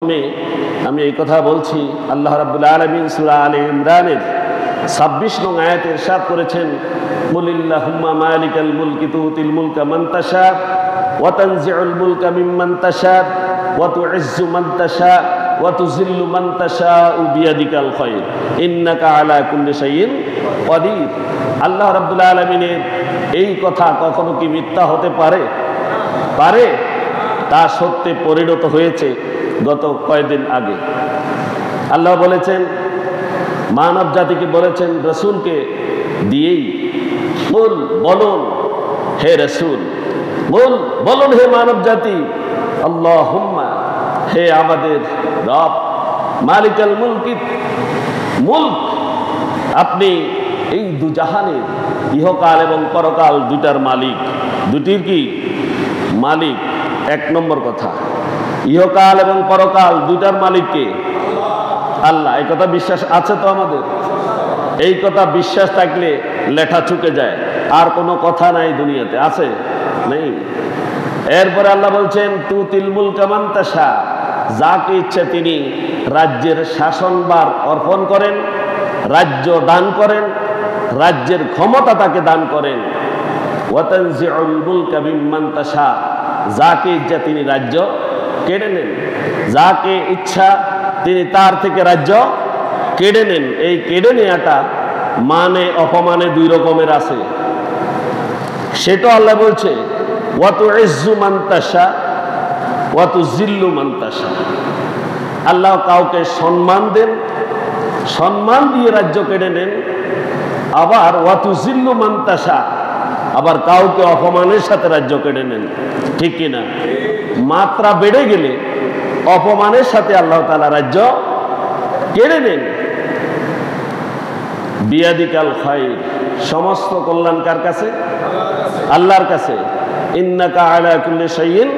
আমি এই কথা বলছি, আল্লাহ রাব্বুল আলামিন সূরা আলে ইমরানের 26 নং আয়াতে ইরশাদ করেছেন, কুলিল্লাহুম্মা মালিকাল মুলকি তুতিল মুলকা মান তাশা ওয়া তানজিউল মুলকা মিম্মান তাশা ওয়া তুইজ্জু মান তাশা ওয়া তুযিল্লু মান তাশা বিয়াদিকাল খায়র ইন্নাকা আলা কুল্লি শাইইন কাদির। আল্লাহ রাব্বুল আলামিনের এই কথা কখনো কি মিথ্যা হতে পারে? তা সত্যে পরিণত হয়েছে গত কয়েকদিন আগে। আল্লাহ বলেছেন, মানব জাতিকে বলেছেন, রসুলকে দিয়েই, বলুন হে রসুল, বলুন হে মানব জাতি, আল্লাহুম্মা, হে আমাদের রব, মালিকাল মুলকি, মুলক, আপনি এই দুজাহানের ইহকাল এবং পরকাল দুটার মালিক। দুটির কি মালিক? এক নম্বর কথা, ইহকাল এবং পরকাল দুইটার মালিককে আল্লাহ। এই কথা বিশ্বাস আছে তো আমাদের? এই কথা বিশ্বাস থাকলে লেখা চুকে যায়, আর কোনো কথা নাই দুনিয়াতে, আছে নেই। এরপরে আল্লাহ বলছেন, তুতিল মুলকা মান তাশা, যাকে ইচ্ছে তিনি রাজ্যের শাসনভার অর্পণ করেন, রাজ্য দান করেন, রাজ্যের ক্ষমতা তাকে দান করেন। ওয়া তানজিউল মুলকা মিম্মান তাশা, যাকে ইচ্ছা তিনি রাজ্য কেড়ে নেন, যাকে ইচ্ছা তিনি তার থেকে রাজ্য কেড়ে নেন। এই কেড়ে নেওয়াটা মানে অপমানে দুই রকমের আছে, সেটা আল্লাহ বলছে, ওয়া তুইজ্জু মান তাশা ওয়া তুযিল্লু মান তাশা। আল্লাহ কাউকে সম্মান দেন, সম্মান দিয়ে রাজ্য কেড়ে নেন, আবার ওয়া তুযিল্লু মান তাশা, আবার কাউকে অপমানের সাথে রাজ্য কেড়ে নেন। ঠিক কিনা? মাত্রা বেড়ে গেলে অপমানের সাথে আল্লাহ তাআলা রাজ্য কেড়ে নেন। বিয়াদিকাল খায়র, সমস্ত কল্যাণ কার কাছে? আল্লাহর কাছে। ইন্নাকা আলা কুল্লি শাইইন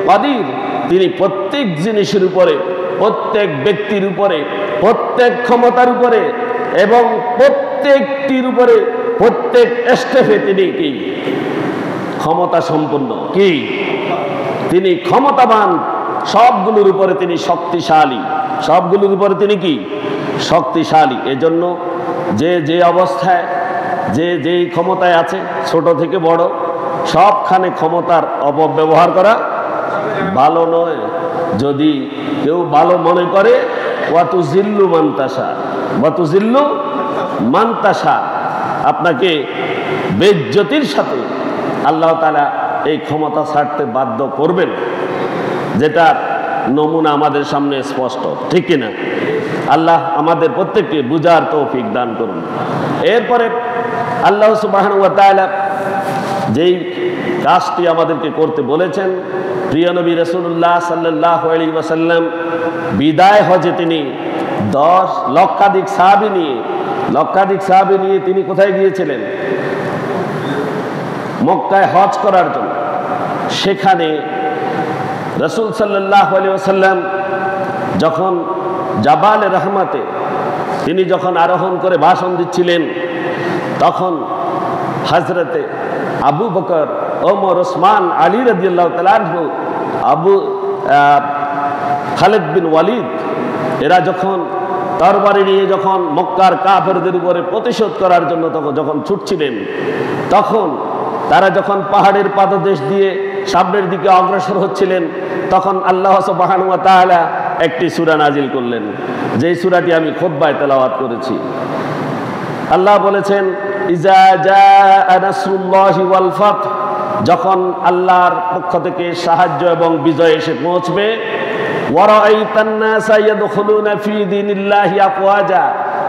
কাদির, তিনি প্রত্যেক জিনিসের উপরে, প্রত্যেক ব্যক্তির উপরে, প্রত্যেক ক্ষমতার উপরে এবং প্রত্যেকটির উপরে, প্রত্যেক স্টেপে তিনি কি ক্ষমতা সম্পন্ন, কি তিনি ক্ষমতাবান, সবগুলোর উপরে তিনি শক্তিশালী, সবগুলোর উপরে তিনি কি শক্তিশালী। এজন্য যে অবস্থায় যেই ক্ষমতায় আছে, ছোট থেকে বড় সবখানে ক্ষমতার অপব্যবহার করা ভালো নয়। যদি কেউ ভালো মনে করে, ওয়া তুযিল্লু মান তাশা ওয়া তুযিল্লু মান তাশা, আপনাকে বেইজ্জতির সাথে আল্লাহ তাআলা এই ক্ষমতা ছাড়তে বাধ্য করবেন, যেটা নমুনা আমাদের সামনে স্পষ্ট। ঠিক কিনা? আল্লাহ আমাদের প্রত্যেককে বুঝার তৌফিক দান করুন। এরপরে আল্লাহ সুবহানাহু ওয়া তাআলা যেই কাজটি আমাদেরকে করতে বলেছেন, প্রিয় নবী রাসূলুল্লাহ সাল্লাল্লাহু আলাইহি ওয়াসাল্লাম বিদায় হজে তিনি 10 লক্ষাধিক সাহাবী নিয়ে তিনি কোথায় গিয়েছিলেন? মক্কায় হজ করার জন্য। সেখানে রাসূল সাল্লাল্লাহু আলাইহি ওয়াসাল্লাম যখন জাবালে রহমাতে তিনি যখন আরোহণ করে ভাষণ দিচ্ছিলেন, তখন হযরতে আবু বকর, ওমর, ওসমান, আলী রাদিয়াল্লাহু তাআলা আনহু, খালিদ বিন ওয়ালিদ, এরা যখন তরবারি নিয়ে যখন মক্কার কাফেরদের উপরে প্রতিশোধ করার জন্য যখন ছুটছিলেন, তখন তারা যখন পাহাড়ের পাদদেশ দিয়ে সামনের দিকে অগ্রসর হচ্ছিলেন, তখন আল্লাহ সুবহানাহু ওয়া তাআলা একটি সূরা নাজিল করলেন, যেই সূরাটি আমি খুতবায় তেলাওয়াত করেছি। আল্লাহ বলেছেন, ইজা জাআ নাসরুল্লাহি ওয়াল ফাত, যখন আল্লাহর পক্ষ থেকে সাহায্য এবং বিজয় এসে পৌঁছবে, ওয়া রাআইতান নাসা ইয়াদখুলুনা ফি দীনিল্লাহি আফওয়াজা,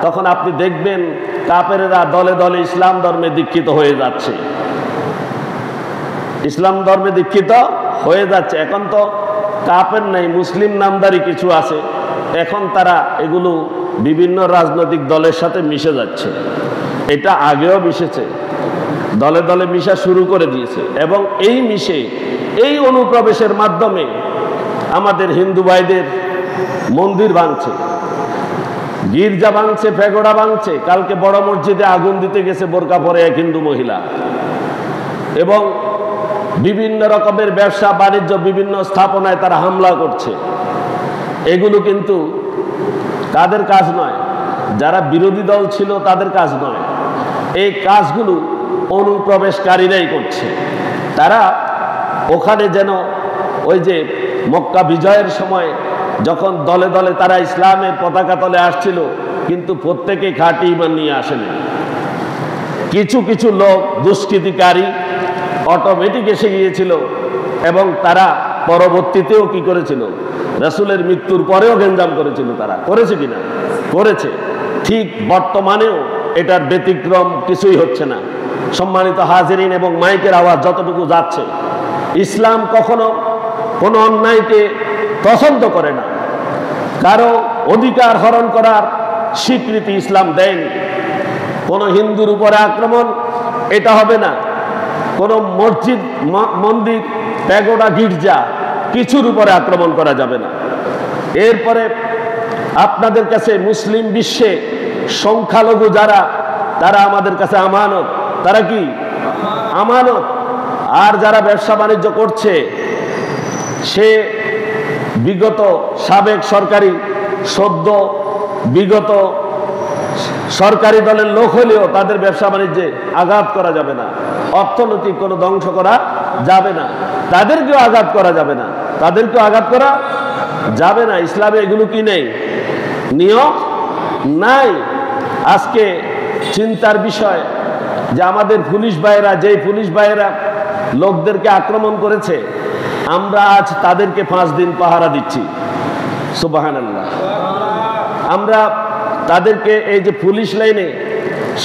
তখন আপনি দেখবেন কাফেররা দলে দলে ইসলাম ধর্মে দীক্ষিত হয়ে যাচ্ছে, ইসলাম ধর্মে দীক্ষিত হয়ে যাচ্ছে। এখন তো কাফের নাই, মুসলিম নামদারি কিছু আছে, এখন তারা এগুলো বিভিন্ন রাজনৈতিক দলের সাথে মিশে যাচ্ছে। এটা আগেও মিশেছে, দলে দলে মিশা শুরু করে দিয়েছে, এবং এই অনুপ্রবেশের মাধ্যমে আমাদের হিন্দু ভাইদের মন্দির ভাঙছে, গির্জা ভাঙছে, পেগোড়া ভাঙছে। কালকে বড় মসজিদে আগুন দিতে গেছে বোরকা পরে এক হিন্দু মহিলা, এবং বিভিন্ন রকমের ব্যবসা বাণিজ্য বিভিন্ন স্থাপনায় তারা হামলা করছে। এগুলো কিন্তু কাদের কাজ নয়, যারা বিরোধী দল ছিল তাদের কাজ নয়, এই কাজগুলো অনুপ্রবেশকারীরাই করছে। তারা ওখানে যেন ওই যে মক্কা বিজয়ের সময় যখন দলে দলে তারা ইসলামের পতাকা তলে আসছিল, কিন্তু প্রত্যেকে খাঁটি ঈমান নিয়ে আসেনি। কিছু কিছু লোক দুষ্কৃতিকারী অটোমেটিক এসে গিয়েছিল এবং তারা পরবর্তীতেও কি করেছিল, রাসূলের মৃত্যুর পরেও গেঞ্জাম করেছিল। তারা করেছে কিনা? করেছে। ঠিক বর্তমানেও এটার ব্যতিক্রম কিছুই হচ্ছে না। সম্মানিত হাজিরিন এবং মাইকের আওয়াজ যতটুকু যাচ্ছে, ইসলাম কখনো কোনো অন্যায়কে পছন্দ করে না। কারো অধিকার হরণ করার স্বীকৃতি ইসলাম দেয়নি। কোনো হিন্দুর উপরে আক্রমণ এটা হবে না। কোনো মসজিদ, মন্দির, প্যাগোডা, গির্জা কিছুর উপরে আক্রমণ করা যাবে না। এরপরে আপনাদের কাছে মুসলিম বিশ্বে সংখ্যালঘু যারা, তারা আমাদের কাছে আমানত। তারা কি? আমানত। আর যারা ব্যবসা বাণিজ্য করছে, সে বিগত সাবেক সরকারি, সদ্য বিগত সরকারি দলের লোক হলেও তাদের ব্যবসা বাণিজ্যে আঘাত করা যাবে না, অর্থনৈতিক কোনো ধ্বংস করা যাবে না, তাদেরকেও আঘাত করা যাবে না, তাদেরকেও আঘাত করা যাবে না। ইসলামে এগুলো কি নেই? নিয়ম নাই। আজকে চিন্তার বিষয় যে আমাদের পুলিশ ভাইয়েরা, যেই পুলিশ ভাইয়েরা লোকদেরকে আক্রমণ করেছে, আমরা আজ তাদেরকে 5 দিন পাহারা দিচ্ছি। সুবহানাল্লাহ। আমরা তাদেরকে এই যে পুলিশ লাইনে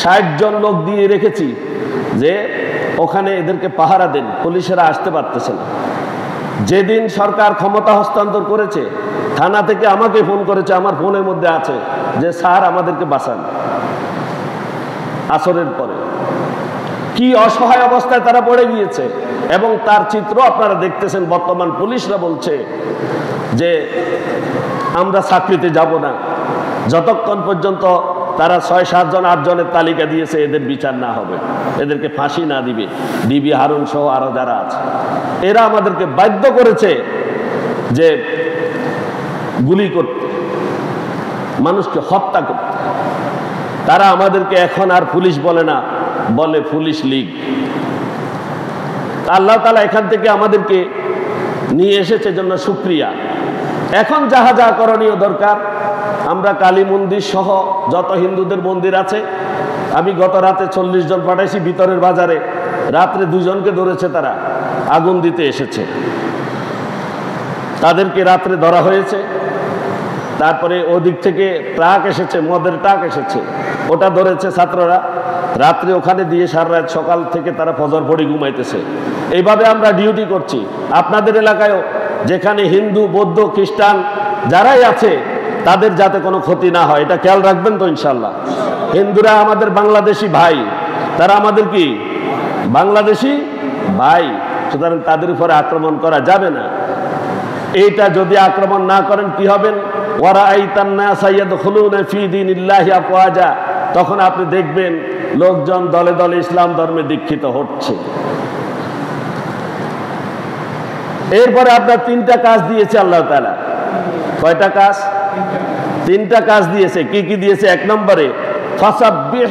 60 জন লোক দিয়ে রেখেছি যে ওখানে এদেরকে পাহারা দেন, পুলিশেরা আসতে পারতেছে না। যেদিন সরকার ক্ষমতা হস্তান্তর করেছে, থানা থেকে আমাকে ফোন করেছে, আমার ফোনের মধ্যে আছে, যে স্যার আমাদেরকে বাঁচান। আসরের পরে কি অসহায় অবস্থায় তারা পড়ে গিয়েছে এবং তার চিত্র আপনারা দেখতেছেন। বর্তমান পুলিশরা বলছে যে আমরা চাকরিতে যাব না যতক্ষণ পর্যন্ত তারা 6, 7 জন, 8 জনের তালিকা দিয়েছে, এদের বিচার না হবে, এদেরকে ফাঁসি না দিবে। ডিবি হারুন সহ আরো যারা আছে, এরা আমাদেরকে বাধ্য করেছে যে গুলি করতে, মানুষকে হত্যা করতে। তারা আমাদেরকে এখন আর পুলিশ বলে না, বলে পুলিশ লীগ। আল্লাহ তাআলা এখান থেকে আমাদেরকে নিয়ে এসেছে, জন্য শুকরিয়া। এখন যাহা যা করণীয় দরকার, আমরা কালী মন্দির সহ যত হিন্দুদের মন্দির আছে, আমি গত রাতে 40 জন পাঠাইছি ভিতরের বাজারে। রাত্রে 2 জনকে ধরেছে, তারা আগুন দিতে এসেছে, তাদেরকে রাত্রে ধরা হয়েছে। তারপরে ওদিক থেকে ট্রাক এসেছে, মদের ট্রাক এসেছে, ওটা ধরেছে ছাত্ররা, রাত্রে ওখানে দিয়ে সারা রাত, সকাল থেকে তারা ফজর পড়ে ঘুমাইতেছে। এইভাবে আমরা ডিউটি করছি। আপনাদের এলাকায়ও যেখানে হিন্দু, বৌদ্ধ, খ্রিস্টান যারাই আছে, তাদের যাতে কোনো ক্ষতি না হয়, এটা খেয়াল রাখবেন তো ইনশাল্লাহ। হিন্দুরা আমাদের বাংলাদেশি ভাই, তারা আমাদের কি বাংলাদেশি ভাই, সুতরাং তাদের উপরে আক্রমণ করা যাবে না। এইটা যদি আক্রমণ না করেন কি হবেন? ওয়ারাআইতান নাসা ইয়াদখুলুনা ফি দীনিল্লাহি আফওয়াজা, তখন আপনি দেখবেন লোকজন দলে দলে ইসলাম ধর্মে দীক্ষিত হচ্ছে। এরপরে আপনার 3টা কাজ দিয়েছে আল্লাহ তাআলা। কয়টা কাজ? 3টা কাজ দিয়েছে। কি কি দিয়েছে? 1 নম্বরে ফাসাব্বিহ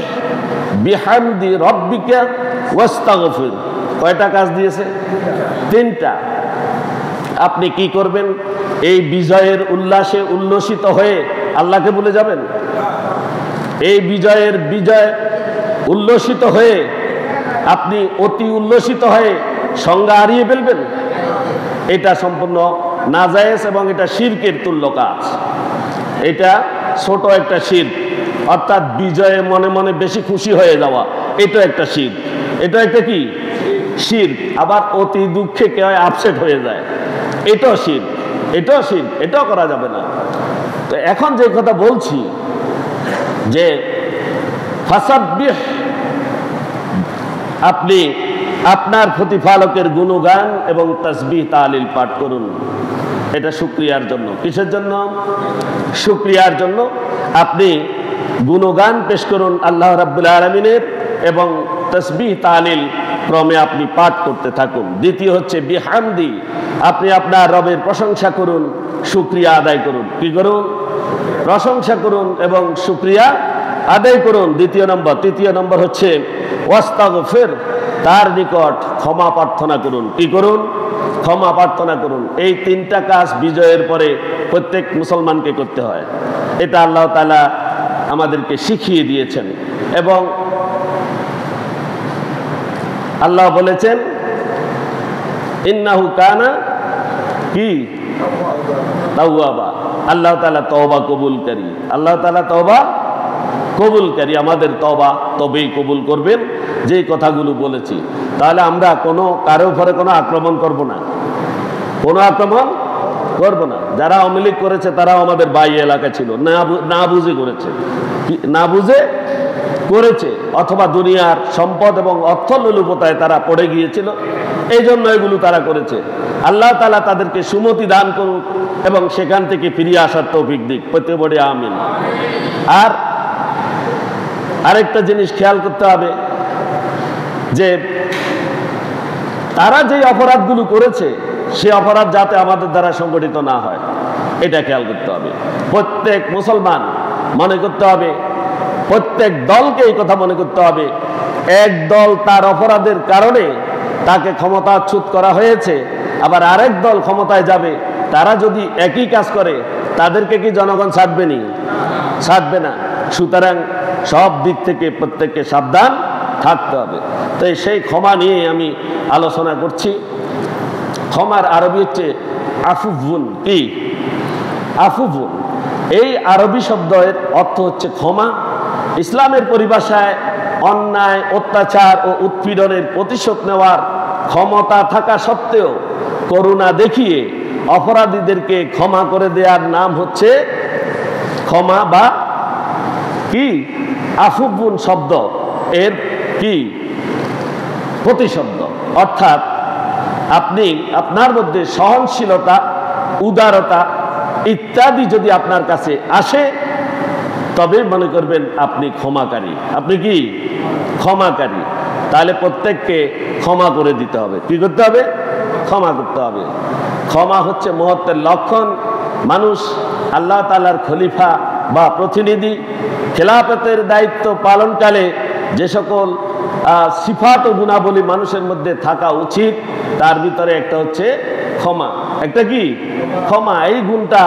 বিহামদি রাব্বিকা ওয়াস্তাগফির। কয়টা কাজ দিয়েছে? 3টা। আপনি কি করবেন? এই বিজয়ের উল্লাসে উল্লসিত হয়ে আল্লাহকে ভুলে যাবেন? এই বিজয় উল্লসিত হয়ে আপনি অতি উল্লসিত হয়ে সংজ্ঞা হারিয়ে ফেলবেন? এটা সম্পূর্ণ নাজায়েজ এবং এটা শিরকের তুল্য কাজ। এটা ছোট একটা শিরক, অর্থাৎ বিজয়ে মনে মনে বেশি খুশি হয়ে যাওয়া, এটা একটা শিরক। এটা একটা কি শিরক। আবার অতি দুঃখে কেউ আপসেট হয়ে যায়, এটাও শিরক, এটাও শিরক, এটাও করা যাবে না। তো এখন যে কথা বলছি যে ফাসাব্বিহ, আপনি আপনার প্রতিপালকের গুণগান এবং তাসবিহ তাহলিল পাঠ করুন। এটা শুকরিয়ার জন্য। কিসের জন্য? শুকরিয়ার জন্য। আপনি গুণগান পেশ করুন আল্লাহ রাব্বুল আলামিনের এবং তাসবিহ তাহলিল ক্রমে আপনি পাঠ করতে থাকুন। দ্বিতীয় হচ্ছে বিহামদি, আপনি আপনার রবের প্রশংসা করুন, শুকরিয়া আদায় করুন। কি করুন? প্রশংসা করুন এবং শুকরিয়া আদায় করুন। তৃতীয় নম্বর হচ্ছে ওয়াস্তাগফির, তার নিকট ক্ষমা প্রার্থনা করুন। কি করুন? ক্ষমা প্রার্থনা করুন। এই তিনটা কাজ বিজয়ের পরে প্রত্যেক মুসলমানকে করতে হয়। এটা আল্লাহ তাআলা আমাদেরকে শিখিয়ে দিয়েছেন এবং আল্লাহ বলেছেন ইন্নাহু কানা কি তাওয়াবা, আল্লাহ তাআলা তওবা কবুলকারী। আল্লাহ তাআলা তওবা কবুলকারী, আমাদের তওবা তবেই কবুল করবেন যে কথাগুলো বলেছি। তাহলে আমরা কারো উপরে কোনো আক্রমণ করব না, কোনো আক্রমণ করব না। যারা আওয়ামী লীগ করেছে তারাও আমাদের বাই এলাকা ছিল, না বুঝে করেছে, না বুঝে করেছে, অথবা দুনিয়ার সম্পদ এবং অর্থ লোলুপতায় তারা পড়ে গিয়েছিল, এই জন্য এগুলো তারা করেছে। আল্লাহ তাআলা তাদেরকে সুমতি দান করুক এবং সেখান থেকে ফিরিয়ে আসার তৌফিক দিক, প্রত্যেক বড়ে আমিন। আর আরেকটা জিনিস খেয়াল করতে হবে যে তারা যে অপরাধগুলো করেছে সে অপরাধ যাতে আমাদের দ্বারা সংগঠিত না হয়, এটা খেয়াল করতে হবে। প্রত্যেক মুসলমান মনে করতে হবে, প্রত্যেক দলকে এই কথা মনে করতে হবে, এক দল তার অপরাধের কারণে তাকে ক্ষমতাচ্যুত করা হয়েছে, আবার আরেক দল ক্ষমতায় যাবে, তারা যদি একই কাজ করে তাদেরকে কি জনগণ ছাড়বেনি? ছাড়বে না। সুতরাং সব দিক থেকে প্রত্যেককে সাবধান থাকতে হবে। তো সেই ক্ষমা নিয়ে আমি আলোচনা করছি। ক্ষমার আরবি হচ্ছে আফুবুন। কি? আফুবুন। এই আরবি শব্দের অর্থ হচ্ছে ক্ষমা। ইসলামের পরিভাষায় অন্যায়, অত্যাচার ও উৎপীড়নের প্রতিশোধ নেওয়ার ক্ষমতা থাকা সত্ত্বেও করুণা দেখিয়ে অপরাধীদেরকে ক্ষমা করে দেওয়ার নাম হচ্ছে ক্ষমা বা কি আফুবুন শব্দ এর কি প্রতিশব্দ। অর্থাৎ আপনি আপনার মধ্যে সহনশীলতা, উদারতা ইত্যাদি যদি আপনার কাছে আসে তবে মনে করবেন আপনি ক্ষমাকারী। আপনি কি ক্ষমাকারী? তাহলে প্রত্যেককে ক্ষমা করে দিতে হবে। কি করতে হবে? ক্ষমা করতে হবে। ক্ষমা হচ্ছে মহত্বের লক্ষণ। মানুষ আল্লাহ তাআলার খলিফা বা প্রতিনিধি, খেলাফতের দায়িত্ব পালনকালে যে সকল সিফাত ও গুণাবলী মানুষের মধ্যে থাকা উচিত তার ভিতরে একটা হচ্ছে ক্ষমা। একটা কি? ক্ষমা। এই গুণটা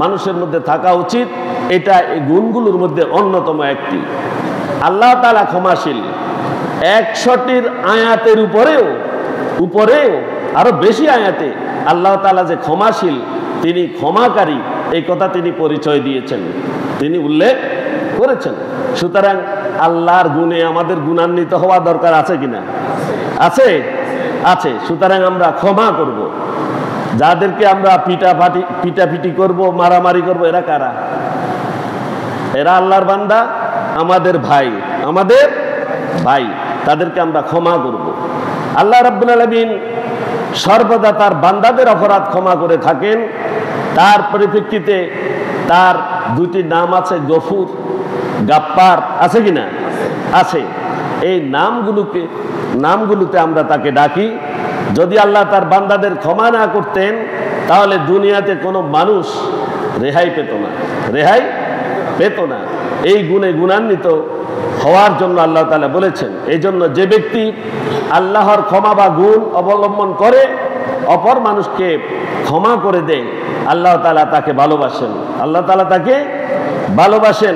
মানুষের মধ্যে থাকা উচিত। এটা এই গুণগুলোর মধ্যে অন্যতম একটি। আল্লাহ তাআলা ক্ষমাশীল। 100টির আয়াতের উপরেও আরো বেশি আয়াতে আল্লাহ তাআলা যে ক্ষমাশীল, তিনি ক্ষমাকারী, এই কথা তিনি পরিচয় দিয়েছেন, তিনি উল্লেখ করেছেন। সুতরাং আল্লাহর গুণে আমাদের গুণান্বিত হওয়া দরকার আছে কিনা? আছে, আছে। সুতরাং আমরা ক্ষমা করব। যাদেরকে আমরা পিটাপিটি করব, মারামারি করব, এরা কারা? এরা আল্লাহর বান্দা, আমাদের ভাই, আমাদের ভাই। তাদেরকে আমরা ক্ষমা করব। আল্লাহ রাব্বুল আলামিন সর্বদা তার বান্দাদের অপরাধ ক্ষমা করে থাকেন। তার পরিপ্রেক্ষিতে তার দুটি নাম আছে, গফুর, গাপ্পার। আছে কিনা? আছে। এই নামগুলোতে আমরা তাকে ডাকি। যদি আল্লাহ তার বান্দাদের ক্ষমা না করতেন তাহলে দুনিয়াতে কোনো মানুষ রেহাই পেত না। এই গুণে গুণান্বিত হওয়ার জন্য আল্লাহ তাআলা বলেছেন। এই জন্য যে ব্যক্তি আল্লাহর ক্ষমা বা গুণ অবলম্বন করে অপর মানুষকে ক্ষমা করে দেয়, আল্লাহ তাআলা তাকে ভালোবাসেন। আল্লাহ তাআলা তাকে ভালোবাসেন।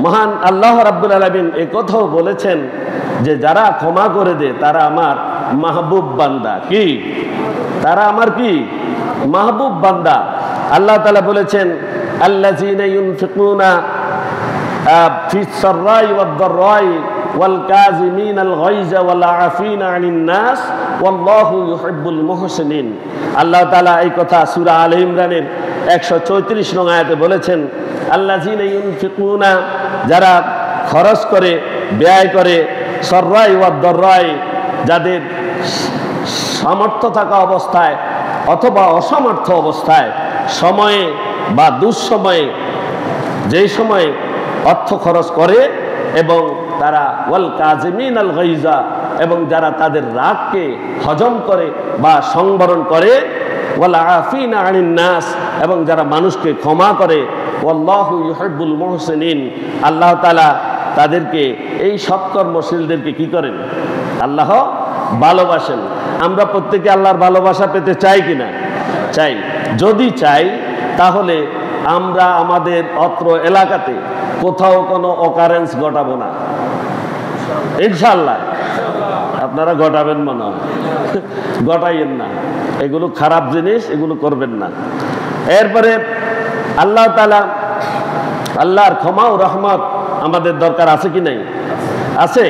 মহান আল্লাহ রাব্বুল আলামিন এই কথাও বলেছেন যে যারা ক্ষমা করে দেয় তারা আমার মাহবুব বান্দা। কি? তারা আমার কি? মাহবুব বান্দা। আল্লাহ তাআলা বলেছেন আল্লাযীনা ইউনফিকুনা ফিস সাররাই ওয়াদ দাররাই ওয়াল কাযিমিনাল গায়যা ওয়াল আফিনা আনিন নাস ওয়াল্লাহু ইউহিব্বুল মুহসিনিন। আল্লাহ তাআলা এই কথা সূরা আলে ইমরানের 134 নং আয়াতে বলেছেন, আল্লাযীনা ইউনফিকুনা, যারা খরচ করে, ব্যয় করে, সাররাই ওয়াদ দাররাই, যাদের সামর্থ্য থাকা অবস্থায় অথবা অসমর্থ অবস্থায়, সময়ে বা দুঃসময়ে, যেই সময়ে অর্থ খরচ করে, এবং তারা ওয়াল কাযিমিনাল গায়যা, এবং যারা তাদের রাগকে হজম করে বা সংবরণ করে, ওয়াল আফিনা আনিন নাস, এবং যারা মানুষকে ক্ষমা করে, ওয়াল্লাহু ইউহিব্বুল মুহসিনিন, আল্লাহ তাআলা তাদেরকে এই সৎকর্মশীলদেরকে কি করেন? আল্লাহ ভালোবাসেন। আমরা প্রত্যেকে আল্লাহর ভালোবাসা পেতে চাই কিনা? চাই। যদি চাই তাহলে আমরা আমাদের অত্র এলাকাতে কোথাও কোনো অকারেন্স ঘটাবো না, ইনশাআল্লাহ। আপনারা ঘটাবেন মনে হয়, ঘটাইয়েন না, এগুলো খারাপ জিনিস, এগুলো করবেন না। এরপরে আল্লাহ তাআলা, আল্লাহর ক্ষমা ও রহমত আমাদের দরকার আছে কি নাই? আছে।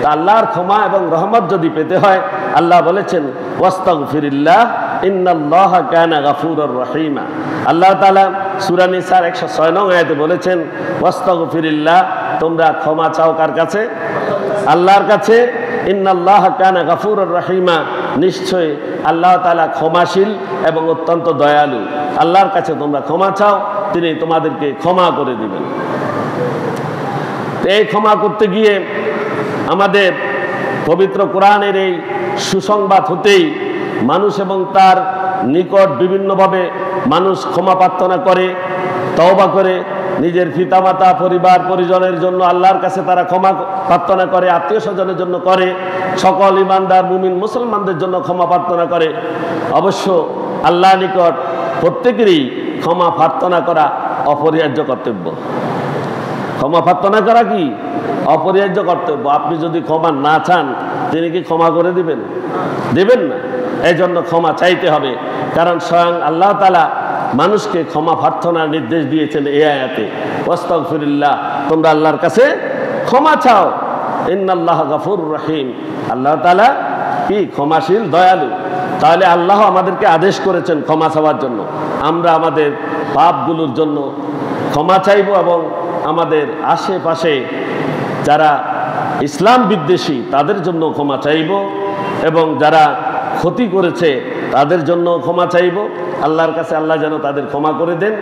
তা আল্লাহর ক্ষমা এবং রহমত যদি পেতে হয়, আল্লাহ বলেছেন ওয়াস্তাগফিরিল্লাহ ইন্নাল্লাহা কানা গাফুরুর রহিমা। আল্লাহ তাআলা সূরা নিসার 106 নং আয়াতে বলেছেন ওয়াস্তাগফিরিল্লাহ, তোমরা ক্ষমা চাও কার কাছে? আল্লাহর কাছে। ইন্নাল্লাহা কানা গাফুরুর রহিমা, নিশ্চয় আল্লাহ তাআলা ক্ষমাশীল এবং অত্যন্ত দয়ালু। আল্লাহর কাছে তোমরা ক্ষমা চাও, তিনি তোমাদেরকে ক্ষমা করে দিবেন। এই ক্ষমা করতে গিয়ে আমাদের পবিত্র কোরআনের এই সুসংবাদ হতেই মানুষ এবং তার নিকট বিভিন্নভাবে মানুষ ক্ষমা প্রার্থনা করে, তওবা করে, নিজের পিতামাতা পরিবার পরিজনের জন্য আল্লাহর কাছে তারা ক্ষমা প্রার্থনা করে, আত্মীয় স্বজনের জন্য করে, সকল ইমানদার মুমিন মুসলমানদের জন্য ক্ষমা প্রার্থনা করে। অবশ্য আল্লাহর নিকট প্রত্যেকেরই ক্ষমা প্রার্থনা করা অপরিহার্য কর্তব্য। ক্ষমা প্রার্থনা করা কি অপরিহার্য কর্তব্য। আপনি যদি ক্ষমা না চান, তিনি কি ক্ষমা করে দিবেন? দেবেন না। এই জন্য ক্ষমা চাইতে হবে, কারণ স্বয়ং আল্লাহ তাআলা মানুষকে ক্ষমা প্রার্থনার নির্দেশ দিয়েছেন এই আয়াতে, ওয়াস্তাগফিরিল্লাহ, তোমরা আল্লাহর কাছে ক্ষমা চাও, ইন্নাল্লাহা গাফুরুর রহিম, আল্লাহ তাআলা কি ক্ষমাশীল দয়ালু। তাহলে আল্লাহ আমাদেরকে আদেশ করেছেন ক্ষমা চাওয়ার জন্য। আমরা আমাদের পাপগুলোর জন্য ক্ষমা চাইব এবং আমাদের আশেপাশে যারা ইসলাম বিদ্বেষী তাদের জন্য ক্ষমা চাইব, এবং যারা ক্ষতি করেছে তাদের জন্য ক্ষমা চাইব। আল্লাহর কাছে আল্লাহ যেন তাদের ক্ষমা করে দেন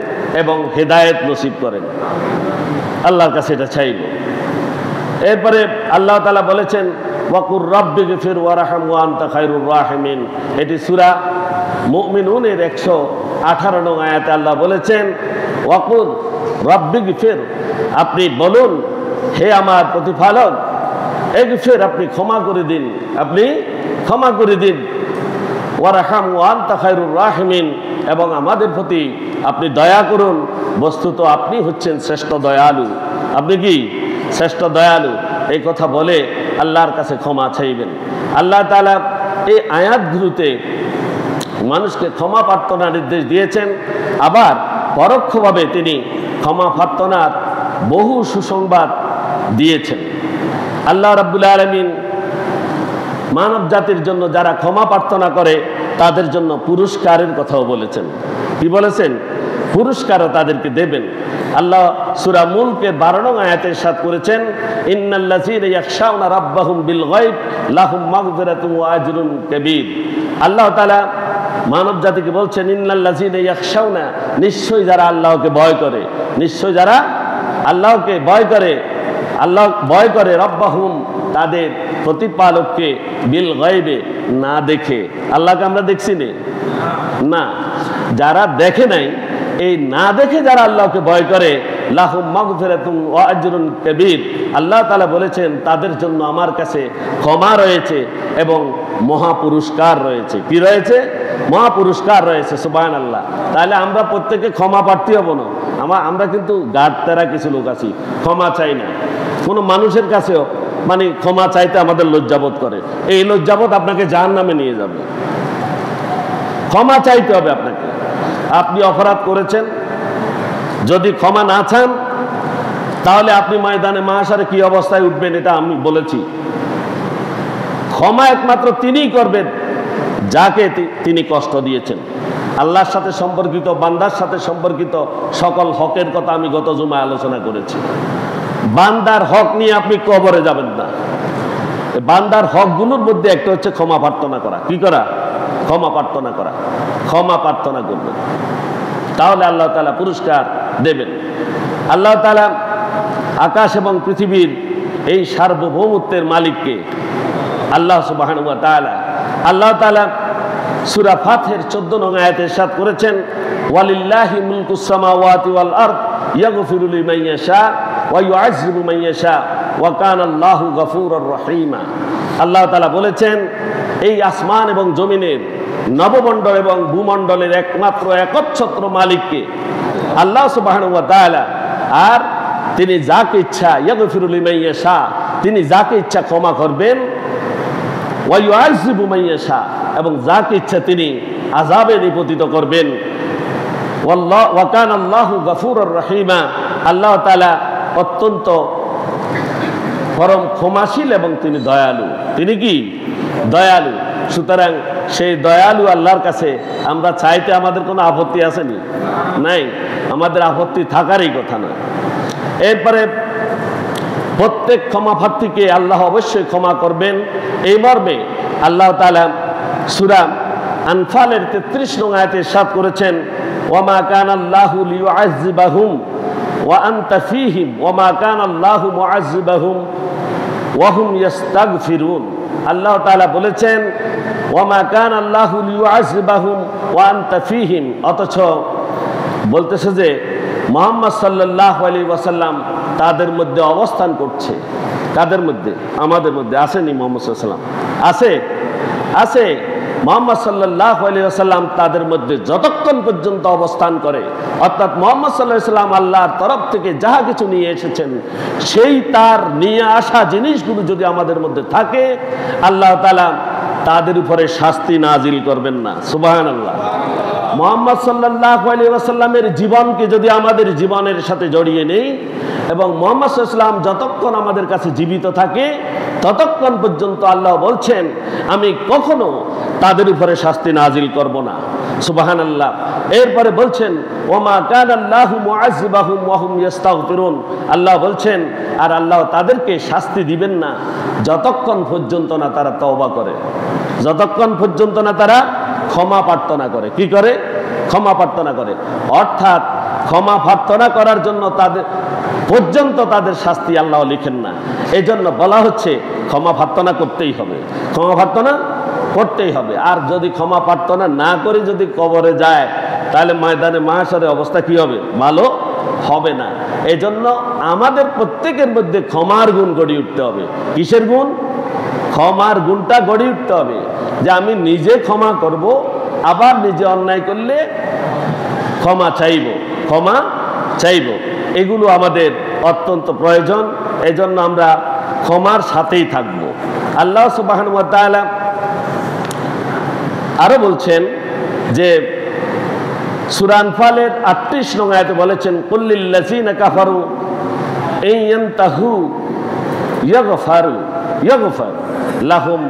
এবং হেদায়েত নসিব করেন, আল্লাহর কাছে এটা চাইব। এরপরে আল্লাহ তাআলা বলেছেন ওয়াকুর রাব্বিগফির ওয়ারহাম ওয়া আনতা খায়রুর রাহিমিন। এটি সূরা মুমিনুনের 118 নং আয়াতে আল্লাহ বলেছেন ওয়াকুর রাব্বিগফির, আপনি বলুন হে আমার প্রতিপালক, ইগফির, আপনি ক্ষমা করে দিন, আপনি ক্ষমা করে দিন, ওয়ারহাম ওয়া আনতা খায়রুর রাহিমিন, এবং আমাদের প্রতি আপনি দয়া করুন, বস্তুত আপনি হচ্ছেন শ্রেষ্ঠ দয়ালু। আপনি কি শ্রেষ্ঠ দয়ালু? এই কথা বলে আল্লাহর কাছে ক্ষমা চাইবেন। আল্লাহ তাআলা এই আয়াতগুলোতে মানুষকে ক্ষমা প্রার্থনার নির্দেশ দিয়েছেন, আবার পরোক্ষভাবে তিনি ক্ষমা প্রার্থনার বহু সুসংবাদ দিয়েছেন। আল্লাহ রাব্বুল আলামিন মানব জাতির জন্য যারা ক্ষমা প্রার্থনা করে তাদের জন্য পুরস্কারের কথাও বলেছেন। কি বলেছেন? পুরস্কারও তাদেরকে দেবেন। আল্লাহ সূরা মুলকের 12 নং আয়াতে ইরশাদ করেছেন ইন্নাল্লাযীনা ইয়াখশাউনা রাব্বাহুম বিল গায়ব লাহুম মাগফিরাতুন ওয়া আজরুন কাবীর। আল্লাহ তাআলা মানব জাতিকে বলছেন ইন্নাল্লাযীনা ইয়াখশাউনা, নিশ্চয়ই যারা আল্লাহকে ভয় করে, নিশ্চয়ই যারা আল্লাহকে ভয় করে, আল্লাহ ভয় করে, রাব্বাহুম, তাদের প্রতিপালককে, বিল গায়বে, না দেখে। আল্লাহকে আমরা দেখছি না, যারা দেখে নাই, এই না দেখে যারা আল্লাহকে ভয় করে, লাহুম মাগফিরাতুন ওয়া আজরুন কাবীর, আল্লাহ তাআলা বলেছেন তাদের জন্য আমার কাছে ক্ষমা রয়েছে এবং মহা পুরস্কার রয়েছে। কি রয়েছে? মহা পুরস্কার রয়েছে। সুবহানাল্লাহ। তাহলে আমরা প্রত্যেকে ক্ষমা প্রার্থী হব না। আমরা কিন্তু গাড়তেরা কিছু লোক আছি, ক্ষমা চাই না। কোনো মানুষের কাছেও মানে ক্ষমা চাইতে আমাদের লজ্জাবোধ করে। এই লজ্জাবোধ আপনাকে জাহান্নামে নিয়ে যাবে। ক্ষমা চাইতে হবে আপনাকে। আপনি অপরাধ করেছেন, যদি ক্ষমা না চান তাহলে আপনি ময়দানে মাহশারে কি অবস্থায় উঠবেন এটা আমি বলেছি। ক্ষমা একমাত্র তিনিই করবেন যাকে তিনি কষ্ট দিয়েছেন। আল্লাহর সাথে সম্পর্কিত, বান্দার সাথে সম্পর্কিত সকল হকের কথা আমি গত জুমায় আলোচনা করেছি। বান্দার হক নিয়ে আপনি কবরে যাবেন না। বান্দার হকগুলোর মধ্যে একটা হচ্ছে ক্ষমা প্রার্থনা করা। কি করা? ক্ষমা প্রার্থনা করা। ক্ষমা প্রার্থনা করবেন, তাহলে আল্লাহ তাআলা পুরস্কার দেবেন। আল্লাহ তাআলা আকাশ এবং পৃথিবীর এই সার্বভৌমত্বের মালিককে, আল্লাহ সুবহানাহু ওয়া তাআলা। আল্লাহ তাআলা সূরা ফাতহের 14 নং আয়াতে ইরশাদ করেছেন, ওয়ালিল্লাহি মুলকুস সামাওয়াতি ওয়াল আরদ ইয়াগফিরু লিমান ইয়াশা ওয়া ইউআযযিবু মান ইয়াশা ওয়া কানাল্লাহু গফুরুর রহিমা। আল্লাহ তাআলা বলেছেন, এই আসমান এবং জমিনের, নবমণ্ডল এবং ভূমণ্ডলের একমাত্র একচ্ছত্র মালিককে আল্লাহ সুবহানাহু ওয়া তাআলা। আর তিনি যাকে ইচ্ছা ইয়াগফিরু লিমান ইয়াশা, তিনি যাকে ইচ্ছা ক্ষমা করবেন, ওয়া ইউআযযিবু মান ইয়াশা, এবং যাকে ইচ্ছা তিনি আযাবে নিপতিত করবেন। ওয়া কানাল্লাহু গফুরুর রহিমা। আল্লাহ তাআলা অত্যন্ত পরম ক্ষমাশীল এবং তিনি দয়ালু। তিনি কি? দয়ালু। সুতরাং সেই দয়ালু আল্লাহর কাছে আমরা চাইতে আমাদের কোনো আপত্তি আসেনি? নাই, আমাদের আপত্তি থাকারই কথা না। এরপরে প্রত্যেক ক্ষমা প্রার্থীকে আল্লাহ অবশ্যই ক্ষমা করবেন, এই মর্মে আল্লাহ তাআলা সূরা আনফালের 33 নং আয়াতে ইরশাদ করেছেন, ওয়ামা কানাল্লাহু লিয়ুআযযিবাহুম ওয়া আনতা ফীহিম ওয়ামা কানাল্লাহু মুআযযিবাহুম ওয়া হুম ইস্তাগফিরুন। আল্লাহ তাআলা বলেছেন, ওয়ামা কানাল্লাহু লিয়ুআযযিবাহুম ওয়া আনতা ফীহিম, অথচ বলতেছে যে মুহাম্মদ সাল্লাল্লাহু আলাইহি ওয়াসাল্লাম তাদের মধ্যে অবস্থান করছে। কাদের মধ্যে? আমাদের মধ্যে। আসেনি মুহাম্মদ সাল্লাল্লাহু আলাইহি ওয়াসাল্লাম? আছে, আছে। মুহাম্মদ সাল্লাল্লাহু আলাইহি ওয়াসাল্লাম তাদের মধ্যে যতক্ষণ পর্যন্ত অবস্থান করে, অর্থাৎ মুহাম্মদ সাল্লাল্লাহু আলাইহি ওয়াসাল্লাম আল্লাহর তরফ থেকে যাহা কিছু নিয়ে এসেছেন, সেই তার নিয়ে আসা জিনিসগুলো যদি আমাদের মধ্যে থাকে, আল্লাহ তাআলা তাদের উপরে শাস্তি নাজিল করবেন না। সুবহানাল্লাহ। মুহাম্মদ সাল্লাল্লাহু আলাইহি ওয়াসাল্লামের জীবনকে যদি আমাদের জীবনের সাথে জড়িয়ে নেই, এবং মুহাম্মদ সাল্লাল্লাহু আলাইহি ওয়াসাল্লাম যতক্ষণ আমাদের কাছে জীবিত থাকে ততক্ষণ পর্যন্ত আল্লাহ বলছেন, আমি কখনো তাদের উপরে শাস্তি নাজিল করব না। সুবহানাল্লাহ। এরপরে বলছেন, ওমা কানাল্লাহু মুআযযিবাহুম ওয়া হুম ইস্তাগফিরুন। আল্লাহ বলছেন, আর আল্লাহ তাদেরকে শাস্তি দিবেন না যতক্ষণ পর্যন্ত না তারা তওবা করে, যতক্ষণ পর্যন্ত না তারা ক্ষমা প্রার্থনা করে। কি করে? ক্ষমা প্রার্থনা করে। অর্থাৎ ক্ষমা প্রার্থনা করার জন্য তাদের পর্যন্ত তাদের শাস্তি আল্লাহ লিখেন না। এই জন্য বলা হচ্ছে ক্ষমা প্রার্থনা করতেই হবে, ক্ষমা প্রার্থনা করতেই হবে। আর যদি ক্ষমা প্রার্থনা না করে যদি কবরে যায়, তাহলে ময়দানে মাহশরের অবস্থা কি হবে? ভালো হবে না। এই জন্য আমাদের প্রত্যেকের মধ্যে ক্ষমার গুণ গড়ে উঠতে হবে। কিসের গুণ? ক্ষমার গুণটা গড়ে উঠতে হবে, যে আমি নিজে ক্ষমা করব, আবার নিজে অন্যায় করলে ক্ষমা চাইব, ক্ষমা চাইব। এগুলো আমাদের অত্যন্ত প্রয়োজন। এই জন্য আমরা ক্ষমার সাথেই থাকব। আল্লাহ সুবহানাহু ওয়া তাআলা আরো বলছেন যে সূরা আনফালের 38 নং আয়াতে বলেছেন, কুল্লিল লাযিনা কাফারু ইন ইয়ানতাহু ইয়াগফার লাহুম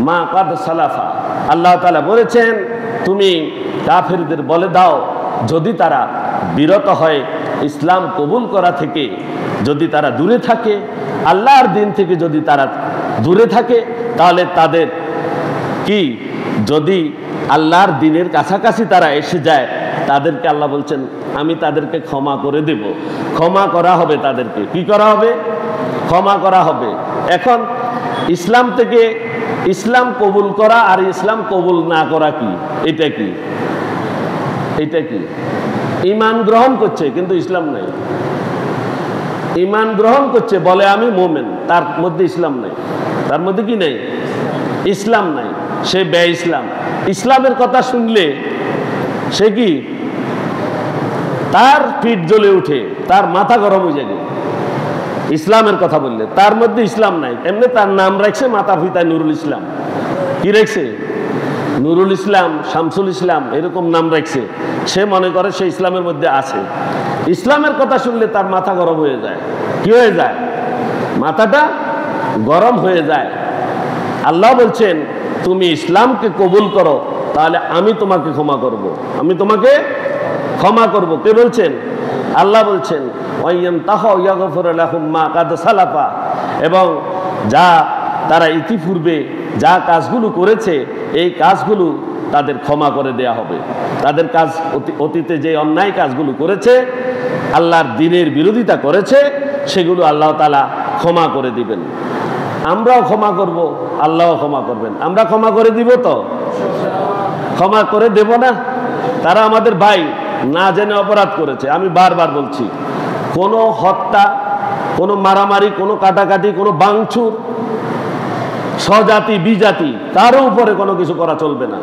মা কাদ সালাফা। আল্লাহ তাআলা বলেছেন, তুমি কাফেরদের বলে দাও, যদি তারা বিরত হয় ইসলাম কবুল করা থেকে, যদি তারা দূরে থাকে, আল্লাহর দিন থেকে যদি তারা দূরে থাকে, তাহলে তাদের কি, যদি আল্লাহর দিনের কাছাকাছি তারা এসে যায়, তাদেরকে আল্লাহ বলছেন আমি তাদেরকে ক্ষমা করে দেব। ক্ষমা করা হবে তাদেরকে। কি করা হবে? ক্ষমা করা হবে। এখন ইসলাম থেকে ইসলাম কবুল করা আর ইসলাম কবুল না করা কি? এটা কি? এটা কি? ঈমান গ্রহণ করছে কিন্তু ইসলাম নাই। ঈমান গ্রহণ করছে, বলে আমি মুমিন, তার মধ্যে ইসলাম নাই। তার মধ্যে কি নাই? ইসলাম নাই। সে বে ইসলাম। ইসলামের কথা শুনলে সে কি, তার পিঠ জ্বলে উঠে, তার মাথা গরম হয়ে যায়। ইসলামের কথা বললে তার মধ্যে ইসলাম নাই। এমনি তার নাম রাখছে মাতা পিতা নুরুল ইসলাম। কি রাখছে? নুরুল ইসলাম, শামসুল ইসলাম, এরকম নাম রাখছে। সে মনে করে সে ইসলামের মধ্যে আছে। ইসলামের কথা শুনলে তার মাথা গরম হয়ে যায়। কি হয়ে যায়? মাথাটা গরম হয়ে যায়। আল্লাহ বলছেন তুমি ইসলামকে কবুল করো, তাহলে আমি তোমাকে ক্ষমা করব। আমি তোমাকে ক্ষমা করব। কে বলছেন? আল্লাহ বলছেন এবং যা তারা ইতিপূর্বে যা কাজগুলো করেছে, এই কাজগুলো তাদের ক্ষমা করে দেয়া হবে। তাদের কাজ, অতীতে যে অন্যায় কাজগুলো করেছে, আল্লাহর দ্বীনের বিরোধিতা করেছে, সেগুলো আল্লাহ তাআলা ক্ষমা করে দিবেন। আমরাও ক্ষমা করব, আল্লাহও ক্ষমা করবেন। আমরা ক্ষমা করে দিব তো? ক্ষমা করে দেব না? তারা আমাদের ভাই, না জেনে অপরাধ করেছে। আমি বারবার বলছি, কোনো হত্যা, কোনো মারামারি, কোনো কাটাকাটি, কোনো ভাঙচুর, স্বজাতি বিজাতি কারো উপরে কোনো কিছু করা চলবে না।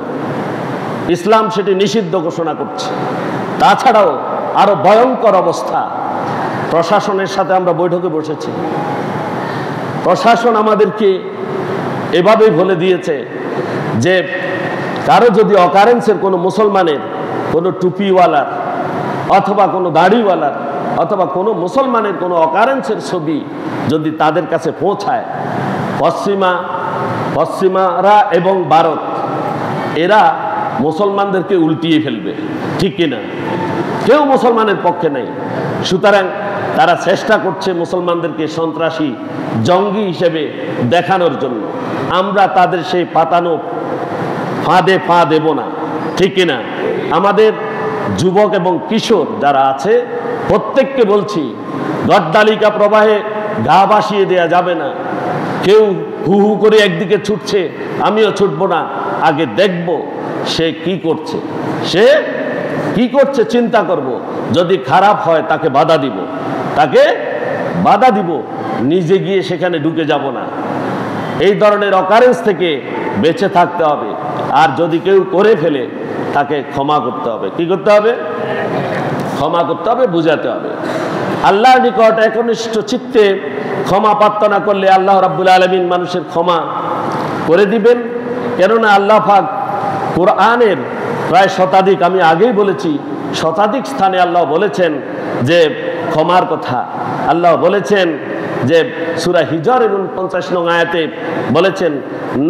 ইসলাম সেটি নিষিদ্ধ ঘোষণা করছে। তাছাড়াও আরো ভয়ঙ্কর অবস্থা, প্রশাসনের সাথে আমরা বৈঠকে বসেছি। প্রশাসন আমাদেরকে এভাবেই বলে দিয়েছে যে কারো যদি অকারেন্সের কোনো মুসলমানের, কোনো টুপিওয়ালার অথবা কোনো দাড়িওয়ালার অথবা কোনো মুসলমানের কোনো অকারেন্সের ছবি যদি তাদের কাছে পৌঁছায়, পশ্চিমারা এবং ভারত এরা মুসলমানদেরকে উল্টিয়ে ফেলবে, ঠিক কিনা? কেউ মুসলমানের পক্ষে নেই। সুতরাং তারা চেষ্টা করছে মুসলমানদেরকে সন্ত্রাসী, জঙ্গি হিসেবে দেখানোর জন্য। আমরা তাদের সেই পাতানো ফাঁদে পা দেব না, ঠিক কিনা? আমাদের যুবক এবং কিশোর যারা আছে প্রত্যেককে বলছি, গড্ডালিকা প্রবাহে গা ভাসিয়ে দেয়া যাবে না। কেউ হু হু করে একদিকে ছুটছে, আমিও ছুটবো না, আগে দেখব সে কি করছে, সে কি করছে চিন্তা করব। যদি খারাপ হয় তাকে বাধা দিব, তাকে বাধা দিব, নিজে গিয়ে সেখানে ঢুকে যাব না। এই ধরনের অকারেন্স থেকে বেঁচে থাকতে হবে। আর যদি কেউ করে ফেলে তাকে ক্ষমা করতে হবে। কি করতে হবে? ক্ষমা করতে হবে, বুঝাতে হবে। আল্লাহর নিকট একনিষ্ঠ চিত্তে ক্ষমা প্রার্থনা করলে আল্লাহ রাব্বুল আলামিন মানুষের ক্ষমা করে দিবেন। কেননা আল্লাহ পাক কোরআনের প্রায় শতাধিক, আমি আগেই বলেছি, শতাধিক স্থানে আল্লাহ বলেছেন যে ক্ষমার কথা। আল্লাহ বলেছেন যে সূরা হিজরের 49 নং আয়াতে বলেছেন,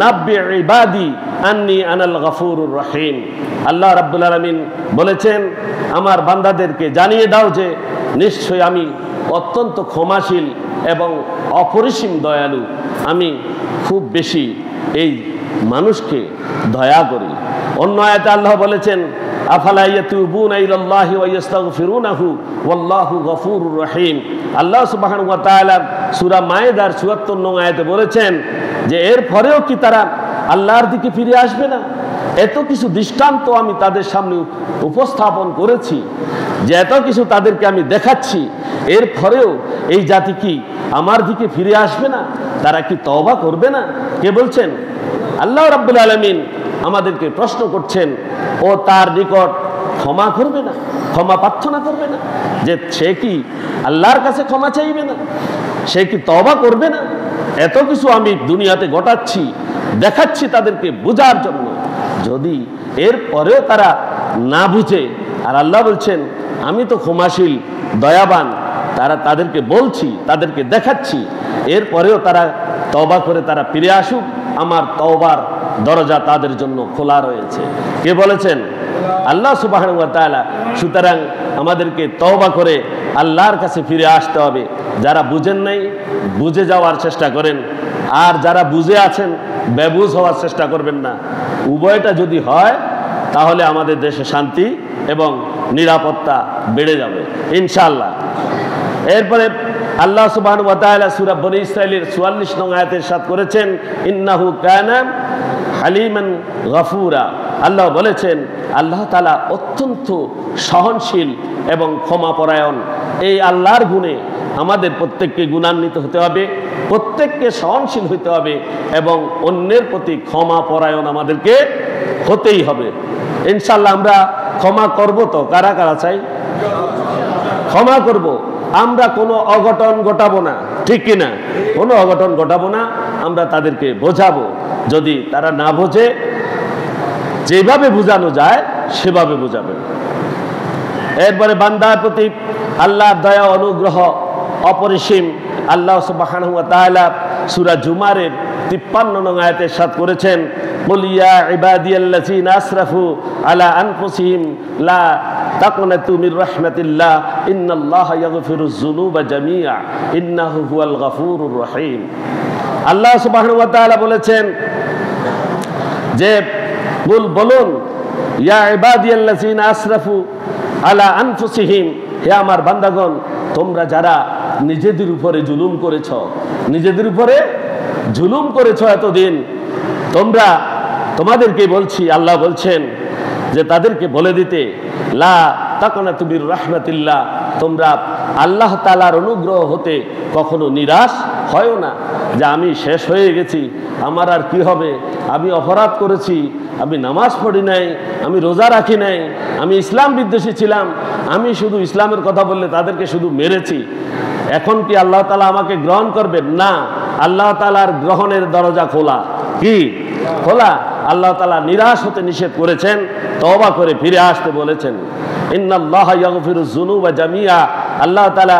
নাব্বি ইবাদি আন্নী আনাল গফুরুর রহিম। আল্লাহ রাব্বুল আলামিন বলেছেন, আমার বান্দাদেরকে জানিয়ে দাও যে নিশ্চয়ই আমি অত্যন্ত ক্ষমাশীল এবং অপরিসীম দয়ালু। আমি খুব বেশি এই মানুষকে দয়া করি। অন্য আয়াতে আল্লাহ বলেছেন, আফালা ইয়াতুবুনা ইলাল্লাহি ওয়া ইস্তাগফিরুনাহু ওয়াল্লাহু গফুরুর রহিম। আল্লাহ সুবহানাহু ওয়া তাআলা সূরা মায়েদার ৭৪ নং আয়াতে বলেছেন যে এর পরেও কি তারা আল্লাহর দিকে ফিরে আসবে না? এত কিছু দৃষ্টান্ত আমি তাদের সামনে উপস্থাপন করেছি, যে এত কিছু তাদেরকে আমি দেখাচ্ছি, এর পরেও এই জাতি কি আমার দিকে ফিরে আসবে না? তারা কি তওবা করবে না? কে বলছেন? আল্লাহ রাব্বুল আলামিন আমাদেরকে প্রশ্ন করছেন, ও তার নিকট ক্ষমা করবে না, ক্ষমা প্রার্থনা করবে না? যে সে কি আল্লাহর কাছে ক্ষমা চাইবে না? সে কি তওবা করবে না? এত কিছু আমি দুনিয়াতে ঘটাচ্ছি, দেখাচ্ছি তাদেরকে বোঝার জন্য। যদি এর পরেও তারা না বুঝে, আর আল্লাহ বলছেন আমি তো ক্ষমাশীল দয়াবান, তাদেরকে বলছি, তাদেরকে দেখাচ্ছি, এর পরেও তারা তওবা করে তারা ফিরে আসুক, আমার তওবার দরজা তাদের জন্য খোলা রয়েছে। কে বলেছেন? আল্লাহ সুবহানাহু ওয়া তাআলা। সুতরাং আমাদেরকে তওবা করে আল্লাহর কাছে ফিরে আসতে হবে। যারা বুঝেন নাই, বুঝে যাওয়ার চেষ্টা করেন, আর যারা বুঝে আছেন বেবুঝ হওয়ার চেষ্টা করবেন না। উভয়টা যদি হয় তাহলে আমাদের দেশে শান্তি এবং নিরাপত্তা বেড়ে যাবে ইনশাআল্লাহ। এরপরে আল্লাহ সুবহানাহু ওয়া তাআলা সূরা বনী ইসরাঈলের ৪৪ নং আয়াতে ইরশাদ করেছেন, ইন্নাহু কানা হালিমান গফুরা। আল্লাহ বলেছেন আল্লাহ তাআলা অত্যন্ত সহনশীল এবং ক্ষমাপরায়ণ। এই আল্লাহর গুণে আমাদের প্রত্যেককে গুণান্বিত হতে হবে, প্রত্যেককে সহনশীল হতে হবে এবং অন্যের প্রতি ক্ষমাপরায়ণ আমাদেরকে হতেই হবে ইনশাআল্লাহ। আমরা ক্ষমা করব তো? কারা কারা চাই? ক্ষমা করব। আমরা কোনো অঘটন ঘটাবো না, ঠিক কিনা? কোনো অঘটন ঘটাবো না, আমরা তাদেরকে বোঝাবো। যদি তারা না বোঝে, যেভাবে বোঝানো যায় সেভাবে বোঝাবেন। এরপরে বান্দার প্রতি আল্লাহর দয়া অনুগ্রহ অপরিসীম। আল্লাহ সুবহানাহু ওয়া তাআলা সূরা জুমারের ৫৩ নং আয়াতে ইরশাদ করেছেন, কুল ইয়া ইবাদিয়াল্লাযিনা আসরাফু আলা আনফুসিহিম লা তাকনাতু মির রাহমাতিল্লাহ ইন্নাল্লাহা ইয়াগফিরুয যুনুবা জামিআ ইন্নাহু হুয়াল গফুরুর রহিম। আল্লাহ সুবহানাহু ওয়া তাআলা বলেছেন যে বলুন, ইয়া ইবাদিয়াল্লাযিনা আসরাফু আলা আনফুসিহিম, হে আমার বান্দাগণ, তোমরা যারা নিজেদের উপরে জুলুম করেছ, নিজেদের উপরে জুলুম করেছ এতদিন, তোমাদেরকে বলছি, আল্লাহ বলছেন যে তাদেরকে বলে দিতে, লা তাকনাতু মির রাহমাতিল্লাহ, তোমরা আল্লাহ তাআলার অনুগ্রহ হতে কখনো নিরাশ হয় না, যে আমি শেষ হয়ে গেছি, আমার আর কি হবে, আমি অপরাধ করেছি, আমি নামাজ পড়ি নাই, আমি রোজা রাখি নাই, আমি ইসলাম বিদ্বেষী ছিলাম, আমি শুধু ইসলামের কথা বললে তাদেরকে শুধু মেরেছি, এখন কি আল্লাহ তাআলা আমাকে গ্রহণ করবেন? না, আল্লাহ তাআলার গ্রহণের দরজা খোলা। কি খোলা? আল্লাহ তাআলা নিরাশ হতে নিষেধ করেছেন, তওবা করে ফিরে আসতে বলেছেন। ইন্নাল্লাহা ইয়াগফিরুয যুনুবা জামিআ, আল্লাহ তাআলা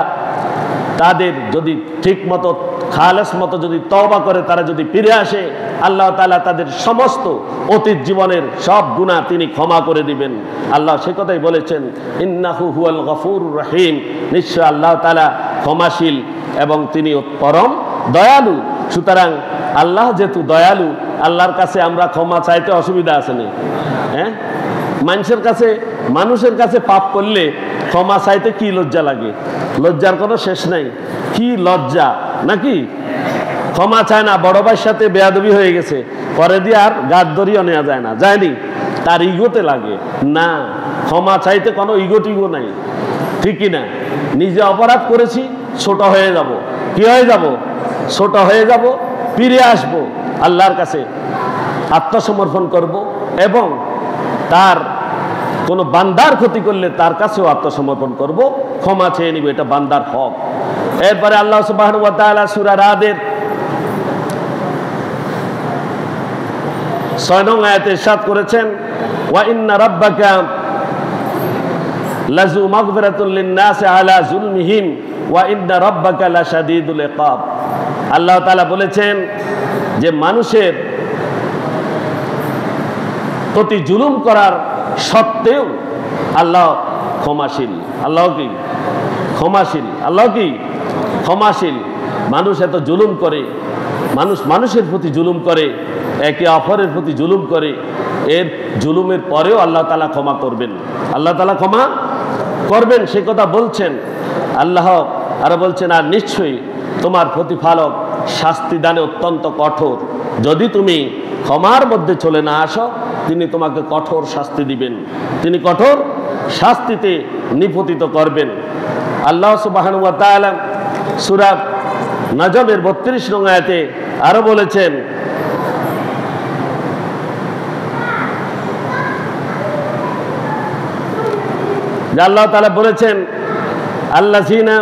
তাদের যদি ঠিক মতো খালেস মতো যদি তওবা করে, তারা যদি ফিরে আসে, আল্লাহ তাআলা তাদের সমস্ত অতীত জীবনের সব গুনাহ তিনি ক্ষমা করে দিবেন। আল্লাহ সে কথাই বলেছেন, ইন্নাহু হুয়াল গফুরুর রহিম, নিশ্চয় আল্লাহ তাআলা ক্ষমাশীল এবং তিনি পরম দয়ালু। সুতরাং আল্লাহ যেহেতু দয়ালু, আল্লাহর কাছে আমরা ক্ষমা চাইতে অসুবিধা আছে না? হ্যাঁ, মানুষের কাছে পাপ করলে ক্ষমা চাইতে কি লজ্জা লাগে? লজ্জার কোনো শেষ নাই। কি লজ্জা নাকি? ক্ষমা চায় না, বড় ভাইয়ের সাথে বেয়াদবি হয়ে গেছে, পরে দিয়ে আর গাদ ধরিও নেওয়া যায় না, যায়নি, তার ইগোতে লাগে না। ক্ষমা চাইতে কোনো ইগো নাই, ঠিকই না? নিজে অপরাধ করেছি, ছোট হয়ে যাব, কি হয়ে যাব? ছোট হয়ে যাব, ফিরে আসব আল্লাহর কাছে, আত্মসমর্পণ করব, এবং তার কোনো বান্দার ক্ষতি করলে তার কাছেও আত্মসমর্পণ করব, ক্ষমা চেয়ে নিব, এটা বান্দার হক। এরপরে আল্লাহ সুবহানাহু ওয়া তাআলা সূরা রাদের 6 নং আয়াতে ইরশাদ করেছেন, ওয়া ইন্না রাব্বাকা লাযু মাগফিরাতুল লিন-নাসি আলা যুলমিহিম ওয়া ইন্না রাব্বাকা লাশাদীদুল ইকাব। আল্লাহ তাআলা বলেছেন যে মানুষের প্রতি জুলুম করার সত্ত্বেও আল্লাহ ক্ষমাশীল। আল্লাহ কি ক্ষমাশীল? আল্লাহ কি ক্ষমাশীল? মানুষ এত জুলুম করে, মানুষের প্রতি জুলুম করে, একে অপরের প্রতি জুলুম করে, এর জুলুমের পরেও আল্লাহ তাআলা ক্ষমা করবেন। আল্লাহ তাআলা ক্ষমা করবেন, সে কথা বলছেন আল্লাহ। আর বলছেন, আর নিশ্চয়ই তোমার প্রতিফালক শাস্তি দানে অত্যন্ত কঠোর। যদি তুমি ক্ষমার মধ্যে চলে না আসো, তিনি তোমাকে কঠোর শাস্তি দিবেন, তিনি কঠোর শাস্তিতে নিপতিত করবেন। আল্লাহ সুবহানাহু ওয়া তাআলা সূরা নাজমের 32 নং আয়াতে আরো বলেছেন, যে আল্লাহ তাআলা বলেছেন, আল্লাযীনা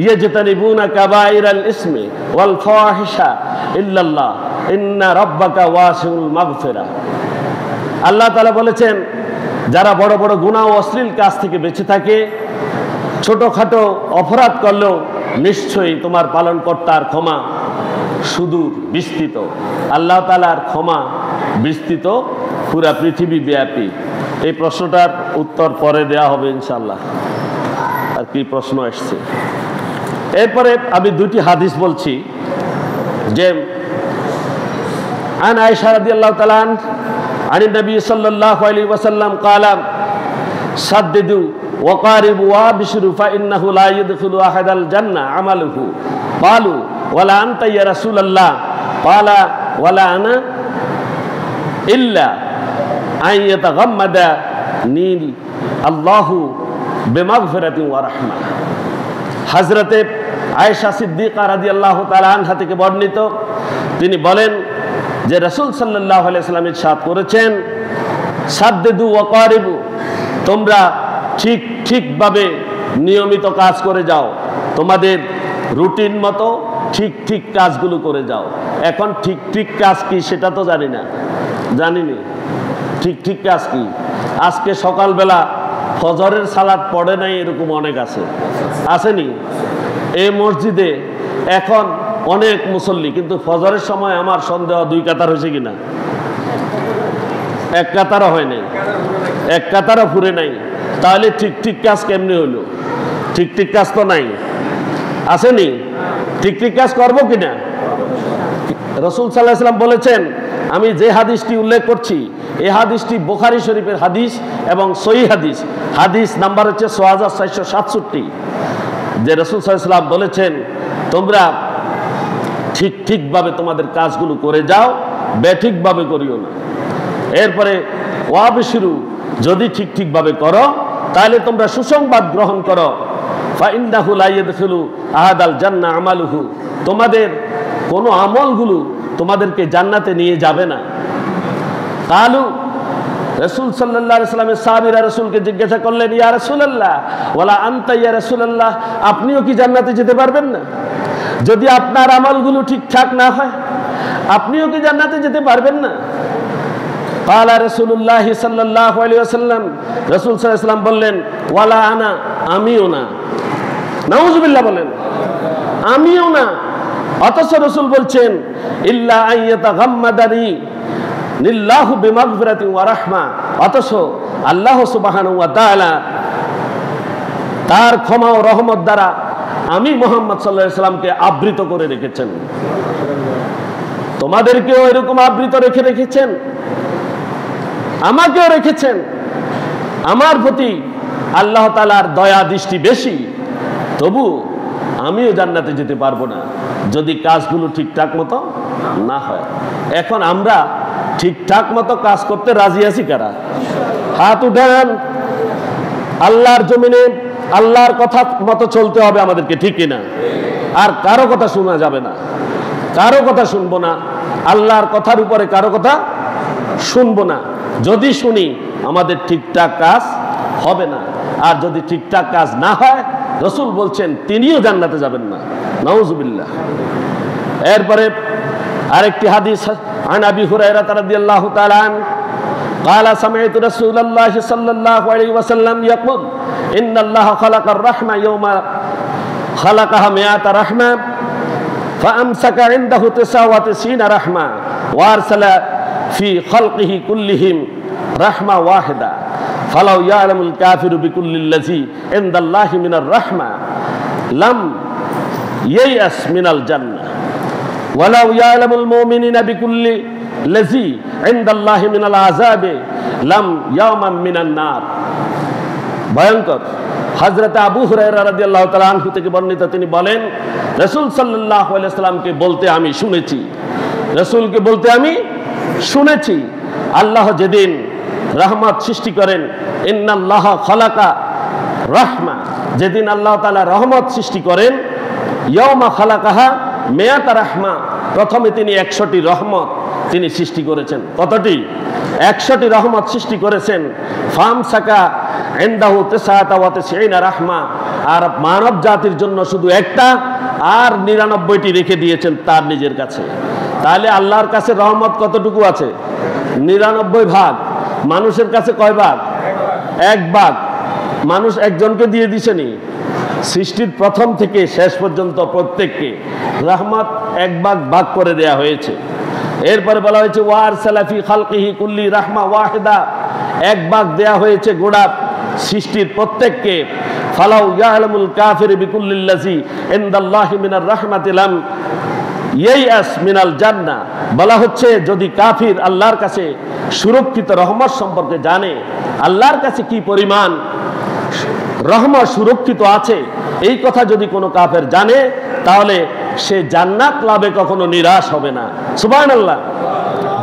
ইয়াজতানিবুনা কাবাইরাল ইসমি ওয়াল ফাওয়াহিশা ইল্লাল্লাহ ইন্না রাব্বাকা ওয়াসিউল মাগফিরা। আল্লাহ তাআলা বলেছেন, যারা বড় বড় গুনাহ ও অশ্লীল কাজ থেকে বেঁচে থাকে, ছোটখাটো অপরাধ করলেও নিশ্চয়ই তোমার পালনকর্তার ক্ষমা সুদূর বিস্তৃত। আল্লাহ তাআলার ক্ষমা বিস্তৃত, পুরা পৃথিবী ব্যাপী। এই প্রশ্নটার উত্তর পরে দেয়া হবে ইনশাআল্লাহ। আর কি প্রশ্ন আসছে? এরপরে আমি দুটি হাদিস বলছি, যে আন আয়েশা রাদিয়াল্লাহু তাআলা আনিন নবী সাল্লাল্লাহু আলাইহি ওয়াসাল্লাম ক্বালা সাদ্দিদু ওয়া কারিবু ওয়া বিশরু ফা ইন্নাহু লা ইয়াদখুলু আহাদাল জান্নাহ আমালুহু। ক্বালু ওয়ালা আনতা ইয়া রাসূলুল্লাহ? ক্বালা ওয়ালা আনা ইল্লা আন ইয়াতাগাম্মাদানি আল্লাহু বিমাগফিরাতিন ওয়া রাহমাহ। হযরতে আয়েশা সিদ্দিকা রাদিয়াল্লাহু তাআলা আনহা থেকে বর্ণিত, তিনি বলেন যে রাসূল সাল্লাল্লাহু আলাইহি ওয়াসাল্লাম ইরশাদ করেছেন, সাদ্দিদু ওয়া কারিবু, তোমরা ঠিকভাবে নিয়মিত কাজ করে যাও, তোমাদের রুটিন মতো ঠিক কাজগুলো করে যাও। এখন ঠিক কাজ কি সেটা তো জানিনি। ঠিক কাজ কি? আজকে সকালবেলা ফজরের সালাত পড়ে নাই এরকম অনেক আসেনি? এই মসজিদে এখন অনেক মুসল্লি, কিন্তু ফজরের সময় আমার সন্দেহ 2 কাতার হয়েছে কিনা, 1 কাতারও হয় নাই, 1 কাতারও ফুরে নাই। তাহলে ঠিক কাজ কেমনি হলো? ঠিক কাজ তো নাই, আসেনি? ঠিক কাজ করবো কিনা? রাসূল সাল্লাল্লাহু আলাইহি ওয়াসাল্লাম বলেছেন, আমি যে হাদিসটি উল্লেখ করছি, এই হাদিসটি বুখারী শরীফের হাদিস এবং সহিহ হাদিস, হাদিস নাম্বার হচ্ছে 6467, যে রাসূল সাল্লাল্লাহু আলাইহি ওয়াসাল্লাম বলেছেন, তোমরা ঠিকভাবে তোমাদের কাজগুলো করে যাও, বেঠিকভাবে করিও না। এরপরে ওয়াবশিরু, যদি ঠিকভাবে করো তাহলে তোমরা সুসংবাদ গ্রহণ করো। ফাইন্নাহু লা ইয়াদখুলু আহাদাল জান্নাহ আমালুহু, তোমাদের কোন আমলগুলো তোমাদেরকে জান্নাতে নিয়ে যাবে না। কালু, রাসূল সাল্লাল্লাহু আলাইহি ওয়াসাল্লামের সাহাবীরা রাসূলকে জিজ্ঞাসা করলেন, ইয়া রাসূলুল্লাহ ওয়ালা আনতা ইয়া রাসূলুল্লাহ, আপনিও কি জান্নাতে যেতে পারবেন না? যদি আপনার আমলগুলো ঠিকঠাক না হয় আপনিও কি জান্নাতে যেতে পারবেন না? ক্বালা রাসূলুল্লাহ সাল্লাল্লাহু আলাইহি ওয়াসাল্লাম, রাসূল সাল্লাল্লাহু আলাইহি ওয়াসাল্লাম বললেন, ওয়ালা আনা, আমিও না। নাউযুবিল্লাহ বলেন, আমিও না। অথচ রাসূল বলছেন, ইল্লা আইয়াতাগাম্মাদানি লিল্লাহু বিমাগফিরাতিন ওয়া রাহমা, অথচ আল্লাহ সুবহানাহু ওয়া তাআলা তার ক্ষমা ও রহমত দ্বারা আমি মুহাম্মদ সাল্লাল্লাহু আলাইহি ওয়াসাল্লামকে আবৃত করে রেখেছেন। তোমাদেরকেও এরকম আবৃত রেখেছেন, আমাকেও রেখেছেন। আমার প্রতি আল্লাহ তাআলার দয়া দৃষ্টি বেশি, তবু আমিও জান্নাতে যেতে পারবো না যদি কাজগুলো ঠিকঠাক মতো না হয়। এখন আমরা ঠিকঠাক মতো কাজ করতে রাজি আছি কারা? হাত উঠান। আল্লাহর জমিনে আল্লাহর কথা মতো চলতে হবে আমাদেরকে, ঠিক কিনা? আর কারো কথা শোনা যাবে না, কারো কথা শুনবো না, আল্লাহর কথার উপরে কারো কথা শুনবো না। যদি শুনি আমাদের ঠিকঠাক কাজ হবে না, আর যদি ঠিকঠাক কাজ না হয় রাসূল বলছেন তিনিও জান্নাতে যাবেন না। নাউযুবিল্লাহ। এরপরে আরেকটি হাদিস, আন আবি হুরায়রা রাদিয়াল্লাহু তাআলা আন قال سمعت رسول الله صلى الله عليه وسلم يقول ان الله خلق الرحمه يوم خلقها 100 رحمه فامسك عنده 99 رحمه وارسل في خلقه كلهم رحمه واحده فلو يعلم الكافر بكل الذي عند الله من الرحمه لم ييأس من الجنه ولو يعلم المؤمنين بكل الذي عند الله من العذاب لم يأمن من النار। ভয়ঙ্কর। হযরত আবু হুরায়রা রাদিয়াল্লাহু তাআলা আনহু থেকে বর্ণিত, তিনি বলেন রাসূল সাল্লাল্লাহু আলাইহি ওয়াসাল্লামকে বলতে আমি শুনেছি, রাসূলকে বলতে আমি শুনেছি, আল্লাহ যেদিন রহমত সৃষ্টি করেন, ইন্নাল্লাহা খালাকা রাহমা, যেদিন আল্লাহ তাআলা রহমত সৃষ্টি করেন, ইয়াউমা খালাকাহা 100 রাহমা, প্রথমে তিনি 100টি রহমত তিনি সৃষ্টি করেছেন। কতটি? 100টি রহমত সৃষ্টি করেছেন। ফামসাকা ইনদাহু 99 রাহমা, আর মানব জাতির জন্য শুধু একটা, আর 99টি রেখে দিয়েছেন তার নিজের কাছে। তাহলে আল্লাহর কাছে রহমত কতটুকু আছে? 99 ভাগ। মানুষের কাছে কয় ভাগ? 1 ভাগ। মানুষ একজনকে দিয়ে দিছেনি। সৃষ্টির প্রথম থেকে শেষ পর্যন্ত প্রত্যেককে রহমত 1 ভাগ ভাগ করে দেয়া হয়েছে। এরপরে বলা হয়েছে ওয়ারসালা ফি খালকিহি কুল্লি রাহমা ওয়াহিদা, 1 ভাগ দেয়া হয়েছে গোটা সৃষ্টির প্রত্যেককে। ফালাউ ইয়ালামুল কাফির বিকুল্লিল্লাযি ইনদাল্লাহি মিনার রাহমাতি লাম ইয়ায়াস মিনাল জান্নাহ, বলা হচ্ছে যদি কাফির আল্লাহর কাছে সুরক্ষিত রহমত সম্পর্কে জানে, আল্লাহর কাছে কি পরিমাণ রহমত সুরক্ষিত আছে, এই কথা যদি কোনো কাফের জানে, তাহলে সে জান্নাত লাভে কখনো নিরাশ হবে না। সুবহানাল্লাহ।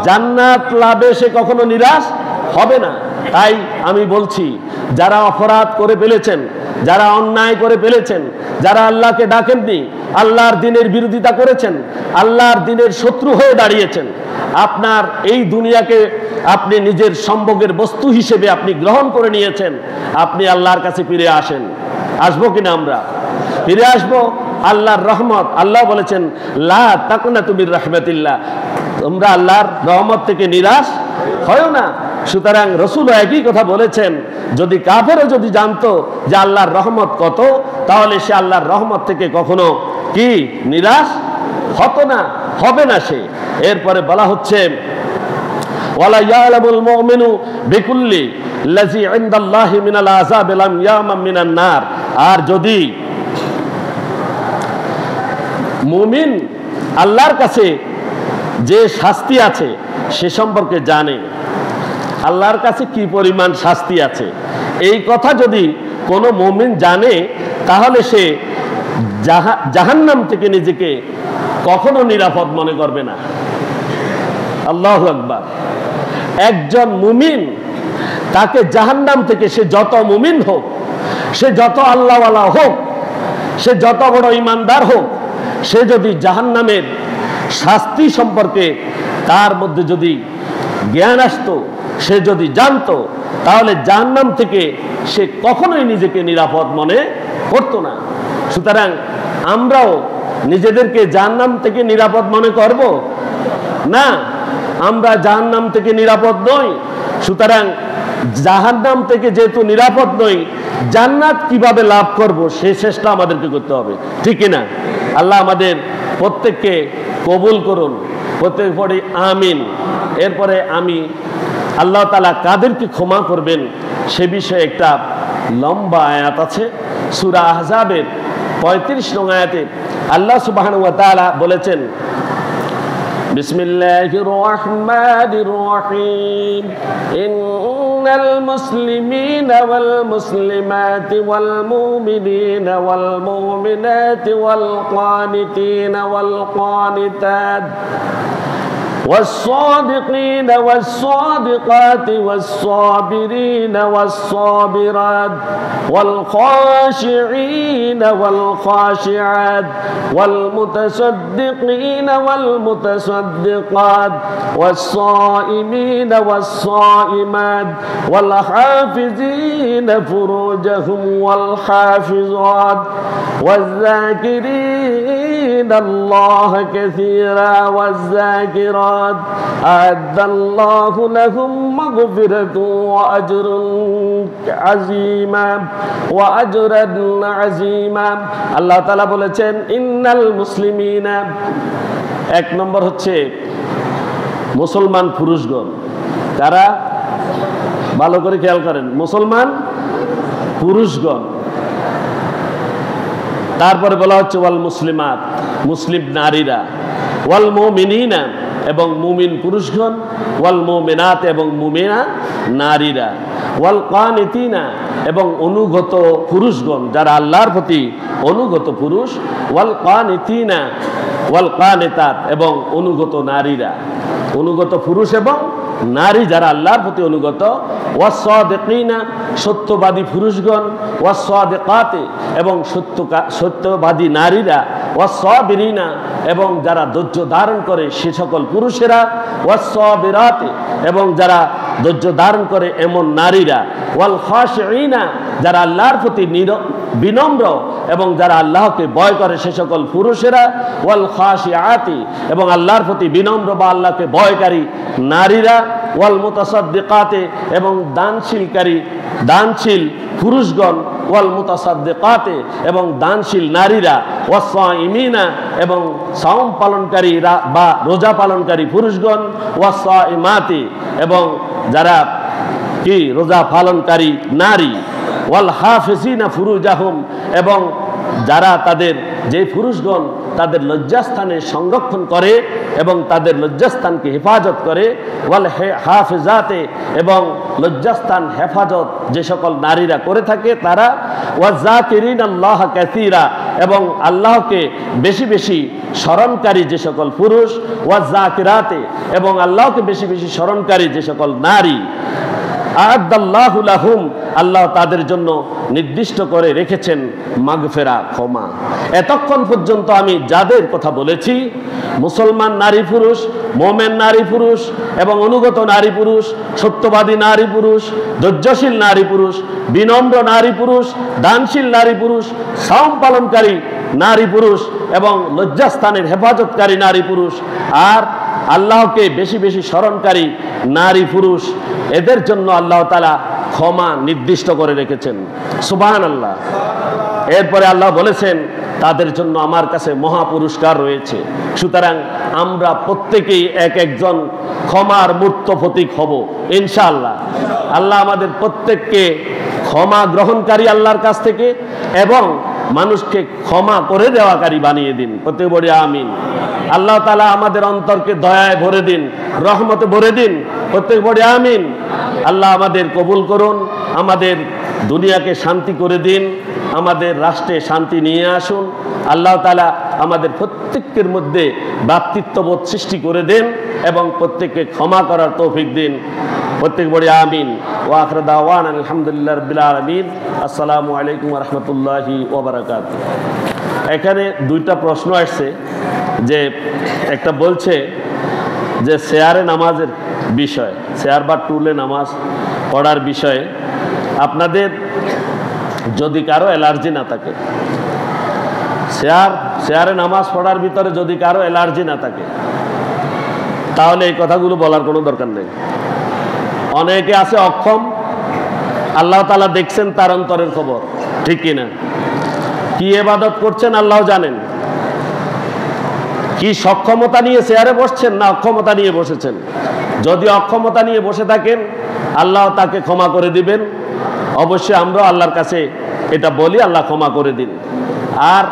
জান্নাত লাভে সে কখনো নিরাশ হবে না। তাই আমি বলছি, যারা অপরাধ করে ফেলেছেন, যারা অন্যায় করে ফেলেছেন, যারা আল্লাহকে ডাকেননি, আল্লাহর দ্বীনের বিরোধিতা করেছেন, আল্লাহর দ্বীনের শত্রু হয়ে দাঁড়িয়েছেন, আপনার এই দুনিয়াকে আপনি নিজের সম্ভোগের বস্তু হিসেবে আপনি গ্রহণ করে নিয়েছেন, আপনি আল্লাহর কাছে ফিরে আসেন। আসবো কিনা? আমরা ফিরে আসবো। আল্লাহর রহমত, আল্লাহ বলেছেন লা তাকনাতু মির রাহমাতিল্লাহ, তোমরা আল্লাহর রহমত থেকে নিরাশ হয় না। সুতরাং রাসূল একই কথা বলেছেন, যদি কাফেরও যদি জানতো যে আল্লাহর রহমত কত, তাহলে সে আল্লাহর রহমত থেকে কখনো কি নিরাশ হতো না, হবে না সে। এরপরে বলা হচ্ছে ওয়ালা ইয়ালামুল মুমিনু বিকুল্লি লাযী ইনদাল্লাহি মিনাল আযাব লাম ইয়ামান মিনান নার, আর যদি মুমিন আল্লাহর কাছে যে শাস্তি আছে সে সম্পর্কে জানে, আল্লাহর কাছে কি পরিমাণ শাস্তি আছে, এই কথা যদি কোনো মুমিন জানে, তাহলে সে জাহান্নাম থেকে নিজেকে কখনো নিরাপদ মনে করবে না। আল্লাহু আকবার। একজন মুমিন, তাকে জাহান্নাম থেকে, সে যত মুমিন হোক, সে যত আল্লাহওয়ালা হোক, সে যত বড় ইমানদার হোক, সে যদি জাহান্নামের শাস্তি সম্পর্কে তার মধ্যে যদি জ্ঞান আসতো, সে যদি জানতো, তাহলে জাহান্নাম থেকে সে কখনোই নিজেকে নিরাপদ মনে করতো না। সুতরাং আমরাও নিজেদেরকে জাহান্নাম থেকে নিরাপদ মনে করব না, আমরা জাহান্নাম থেকে নিরাপদ নই। সুতরাং জাহান্নাম থেকে যেহেতু নিরাপদ নই, জান্নাত কিভাবে লাভ করব সেই চেষ্টা আমাদেরকে করতে হবে, ঠিক না? আল্লাহ আমাদের প্রত্যেককে কবুল করুন, প্রত্যেক পড়ি আমিন। এরপরে আমি আল্লাহ তাআলা কাদেরকে ক্ষমা করবেন সে বিষয়ে একটা লম্বা আয়াত আছে সূরা আহজাবের 35 নং আয়াতে আল্লাহ সুবহানাহু ওয়া তাআলা বলেছেন, বিসমিল্লাহির রহমানির রহিম, ইন্নাল মুসলিমিনা ওয়াল মুসলিমাতি ওয়াল মুমিনিনা ওয়াল মুমিনাতি ওয়াল কানিতিনা ওয়াল কানিতাত والصادقين والصادقات والصابرين والصابرات والخاشعين والخاشعات والمتصدقين والمتصدقات والصائمين والصائمات والحافظين فروجهم والحافظات والذاكرين الله كثيرا والذاكرات أعد الله لهم مغفرة وأجر عظيما وأجرا عظيما। আল্লাহ তাআলা বলেছেন ইন্নাল মুসলিমিনা, এক নম্বর হচ্ছে মুসলমান পুরুষগণ। তারা ভালো করে খেয়াল করেন, মুসলমান পুরুষগণ। তারপরে বলা হচ্ছে ওয়াল মুসলিমাত, মুসলিম নারীরা, ওয়াল মুমিনিনা এবং মুমিন পুরুষগণ, ওয়াল মুমিনাত এবং মুমিনা নারীরা, ওয়াল কানিতিনা এবং অনুগত পুরুষগণ যারা আল্লাহর প্রতি অনুগত পুরুষ, ওয়াল কানিতিনা ওয়াল কানিতাত এবং অনুগত নারীরা, অনুগত পুরুষ এবং নারী যারা আল্লাহর প্রতি অনুগত, ওয়াসসাদিকিনা সত্যবাদী পুরুষগণ, ওয়াসসাদিকাতে এবং সত্যবাদী নারীরা, ওয়াসসাবিরিনা এবং যারা ধৈর্য ধারণ করে সে সকল পুরুষেরা, ওয়াসসাবিরাতে এবং যারা ধৈর্য ধারণ করে এমন নারীরা, ওয়াল খাশিঈনা যারা আল্লাহর প্রতি বিনম্র এবং যারা আল্লাহকে ভয় করে সে সকল পুরুষেরা, ওয়াল খাশিআতি এবং আল্লাহর প্রতি বিনম্র বা আল্লাহকে ভয়কারী নারীরা, ওয়াল মুতাসাদ্দিকাতে এবং দানশীল পুরুষগণ, ওয়াল মুতাসাদ্দিকাতে এবং দানশীল নারীরা, ওয়াসসাইমিনা এবং সাওম পালনকারীরা বা রোজা পালনকারী পুরুষগণ, ওয়াসসাইমাতি এবং যারা কি রোজা পালনকারী নারী, ওয়াল হাফিজিনা ফুরুজাহুম এবং যারা তাদের যে পুরুষগণ তাদের লজ্জাস্থানে সংরক্ষণ করে এবং তাদের লজ্জাস্থানকে হেফাজত করে, ওয়াল হাফিজাতে এবং লজ্জাস্থান হেফাজত যে সকল নারীরা করে থাকে তারা, ওয়াযাকিরিনাল্লাহ কাসীরা এবং আল্লাহকে বেশি বেশি স্মরণকারী যে সকল পুরুষ, ওয়াযাকিরাতে এবং আল্লাহকে বেশি বেশি স্মরণকারী যে সকল নারী, আ'আদাল্লাহু লাহুম আল্লাহ তাদের জন্য নির্দিষ্ট করে রেখেছেন মাগফিরা, ক্ষমা। এতক্ষণ পর্যন্ত আমি যাদের কথা বলেছি, মুসলমান নারী পুরুষ, মুমিন নারী পুরুষ এবং অনুগত নারী পুরুষ, সত্যবাদী নারী পুরুষ, ধৈর্যশীল নারী পুরুষ, বিনম্র নারী পুরুষ, দানশীল নারী পুরুষ, সাওম পালনকারী নারী পুরুষ এবং লজ্জাস্থানের হেফাজতকারী নারী পুরুষ, আর আল্লাহকে বেশি বেশি স্মরণকারী নারী পুরুষ, এদের জন্য আল্লাহ তাআলা ক্ষমা নির্দিষ্ট করে রেখেছেন। সুবহানাল্লাহ। এরপরে আল্লাহ বলেছেন তাদের জন্য আমার কাছে মহা পুরস্কার রয়েছে। সুতরাং আমরা প্রত্যেকেই এক একজন ক্ষমার মূর্ত প্রতীক হব ইনশাআল্লাহ। আল্লাহ আমাদের প্রত্যেককে ক্ষমা গ্রহণকারী আল্লাহর কাছ থেকে এবং মানুষকে ক্ষমা করে দেওয়াকারী বানিয়ে দিন। প্রত্যেক বলি আমিন। আল্লাহ তাআলা আমাদের অন্তরকে দয়ায় ভরে দিন, রহমতে ভরে দিন। প্রত্যেক বলি আমিন। আল্লাহ আমাদের কবুল করুন, আমাদের দুনিয়াকে শান্তি করে দিন, আমাদের রাষ্ট্রে শান্তি নিয়ে আসুন। আল্লাহ তাআলা আমাদের প্রত্যেকের মধ্যে ভ্রাতৃত্ববোধ সৃষ্টি করে দেন এবং প্রত্যেককে ক্ষমা করার তৌফিক দিন। প্রত্যেক বড়ি আমিন। ওয়া আখিরু দাওয়ানা আলহামদুলিল্লাহি রাব্বিল আলামিন। আসসালামু আলাইকুম ওয়া রাহমাতুল্লাহি ওয়া বারাকাতুহু। এখানে দুইটা প্রশ্ন আসছে, যে একটা বলছে যে শেয়ারে নামাজের বিষয়, শেয়ার বা টুলে নামাজ পড়ার বিষয়ে আপনাদের যদি কারো অ্যালার্জি না থাকে, শেয়ারে নামাজ পড়ার ভিতরে যদি কারো অ্যালার্জি না থাকে, তাহলে এই কথাগুলো বলার কোনো দরকার নেই। অনেকে আছে অক্ষম, আল্লাহ তাআলা দেখছেন তার অন্তরের খবর, ঠিক কিনা? কি ইবাদত করছেন আল্লাহ জানেন, কি সক্ষমতা নিয়ে চেয়ারে বসছেন না অক্ষমতা নিয়ে বসেছেন। যদি অক্ষমতা নিয়ে বসে থাকেন আল্লাহ তাকে ক্ষমা করে দিবেন। অবশ্যই আমরা আল্লাহর কাছে এটা বলি, আল্লাহ ক্ষমা করে দিন। আর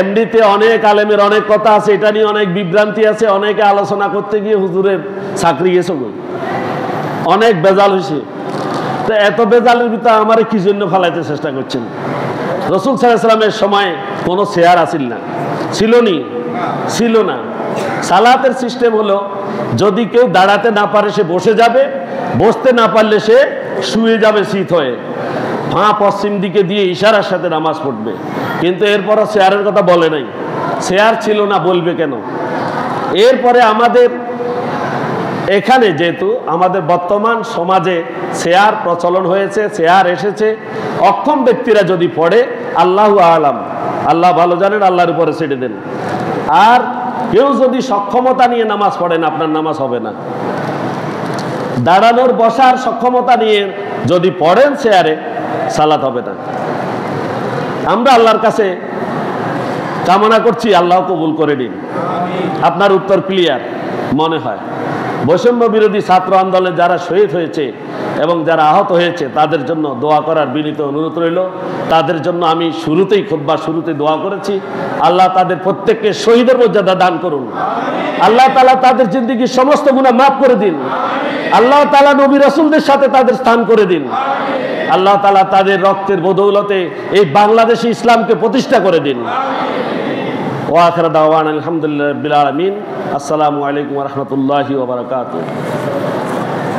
এমনিতে অনেক আলেমের অনেক কথা আছে, এটা নিয়ে অনেক বিভ্রান্তি আছে। অনেকে আলোচনা করতে গিয়ে হুজুরের চাকরি গেছে, অনেক বেজাল হয়েছে। তো এত বেজালের ভিতরে আমার কি জন্য ফালাইতে চেষ্টা করছেন? রাসূল সাল্লাল্লাহু আলাইহি ওয়াসাল্লামের সময় কোনো চেয়ার আসিল না, ছিল না। সালাতের সিস্টেম হলো, যদি কেউ দাঁড়াতে না পারে সে বসে যাবে, বসতে না পারলে সে শুয়ে যাবে শীত হয়ে, পশ্চিম দিকে দিয়ে ইশারার সাথে নামাজ পড়বে। কিন্তু এরপরও চেয়ারের কথা বলে নাই, চেয়ার ছিল না বলবে কেন? এরপরে আমাদের এখানে যেহেতু আমাদের বর্তমান সমাজে চেয়ার প্রচলন হয়েছে, চেয়ার এসেছে, অক্ষম ব্যক্তিরা যদি পড়ে আল্লাহু আলাম, আল্লাহ ভালো জানেন, আল্লাহর উপরে ছেড়ে দেন। আর কেউ যদি সক্ষমতা নিয়ে নামাজ পড়েন আপনার নামাজ হবে না। দাঁড়ানোর বসার সক্ষমতা নিয়ে যদি পড়েন চেয়ারে, সালাত হবে না। আমরা আল্লাহর কাছে কামনা করছি আল্লাহ কবুল করে দিন। আপনার উত্তর ক্লিয়ার মনে হয়। বৈষম্য বিরোধী ছাত্র আন্দোলনে যারা শহীদ হয়েছে এবং যারা আহত হয়েছে তাদের জন্য দোয়া করার বিনীত অনুরোধ রইল। তাদের জন্য আমি খুতবার শুরুতে দোয়া করেছি। আল্লাহ তাদের প্রত্যেককে শহীদের মর্যাদা দান করুন। আল্লাহ তাআলা তাদের জিন্দেগির সমস্ত গুনাহ মাফ করে দিন। আল্লাহ তাআলা নবী রাসূলদের সাথে তাদের স্থান করে দিন। আল্লাহ তাআলা তাদের রক্তের বদৌলতে এই বাংলাদেশে ইসলামকে প্রতিষ্ঠা করে দিন। ওয়া আখিরু দাওয়ানা আলহামদুলিল্লাহি রাব্বিল আলামিন। আসসালামু আলাইকুম ওয়া রাহমাতুল্লাহি ওয়া বারাকাতুহু।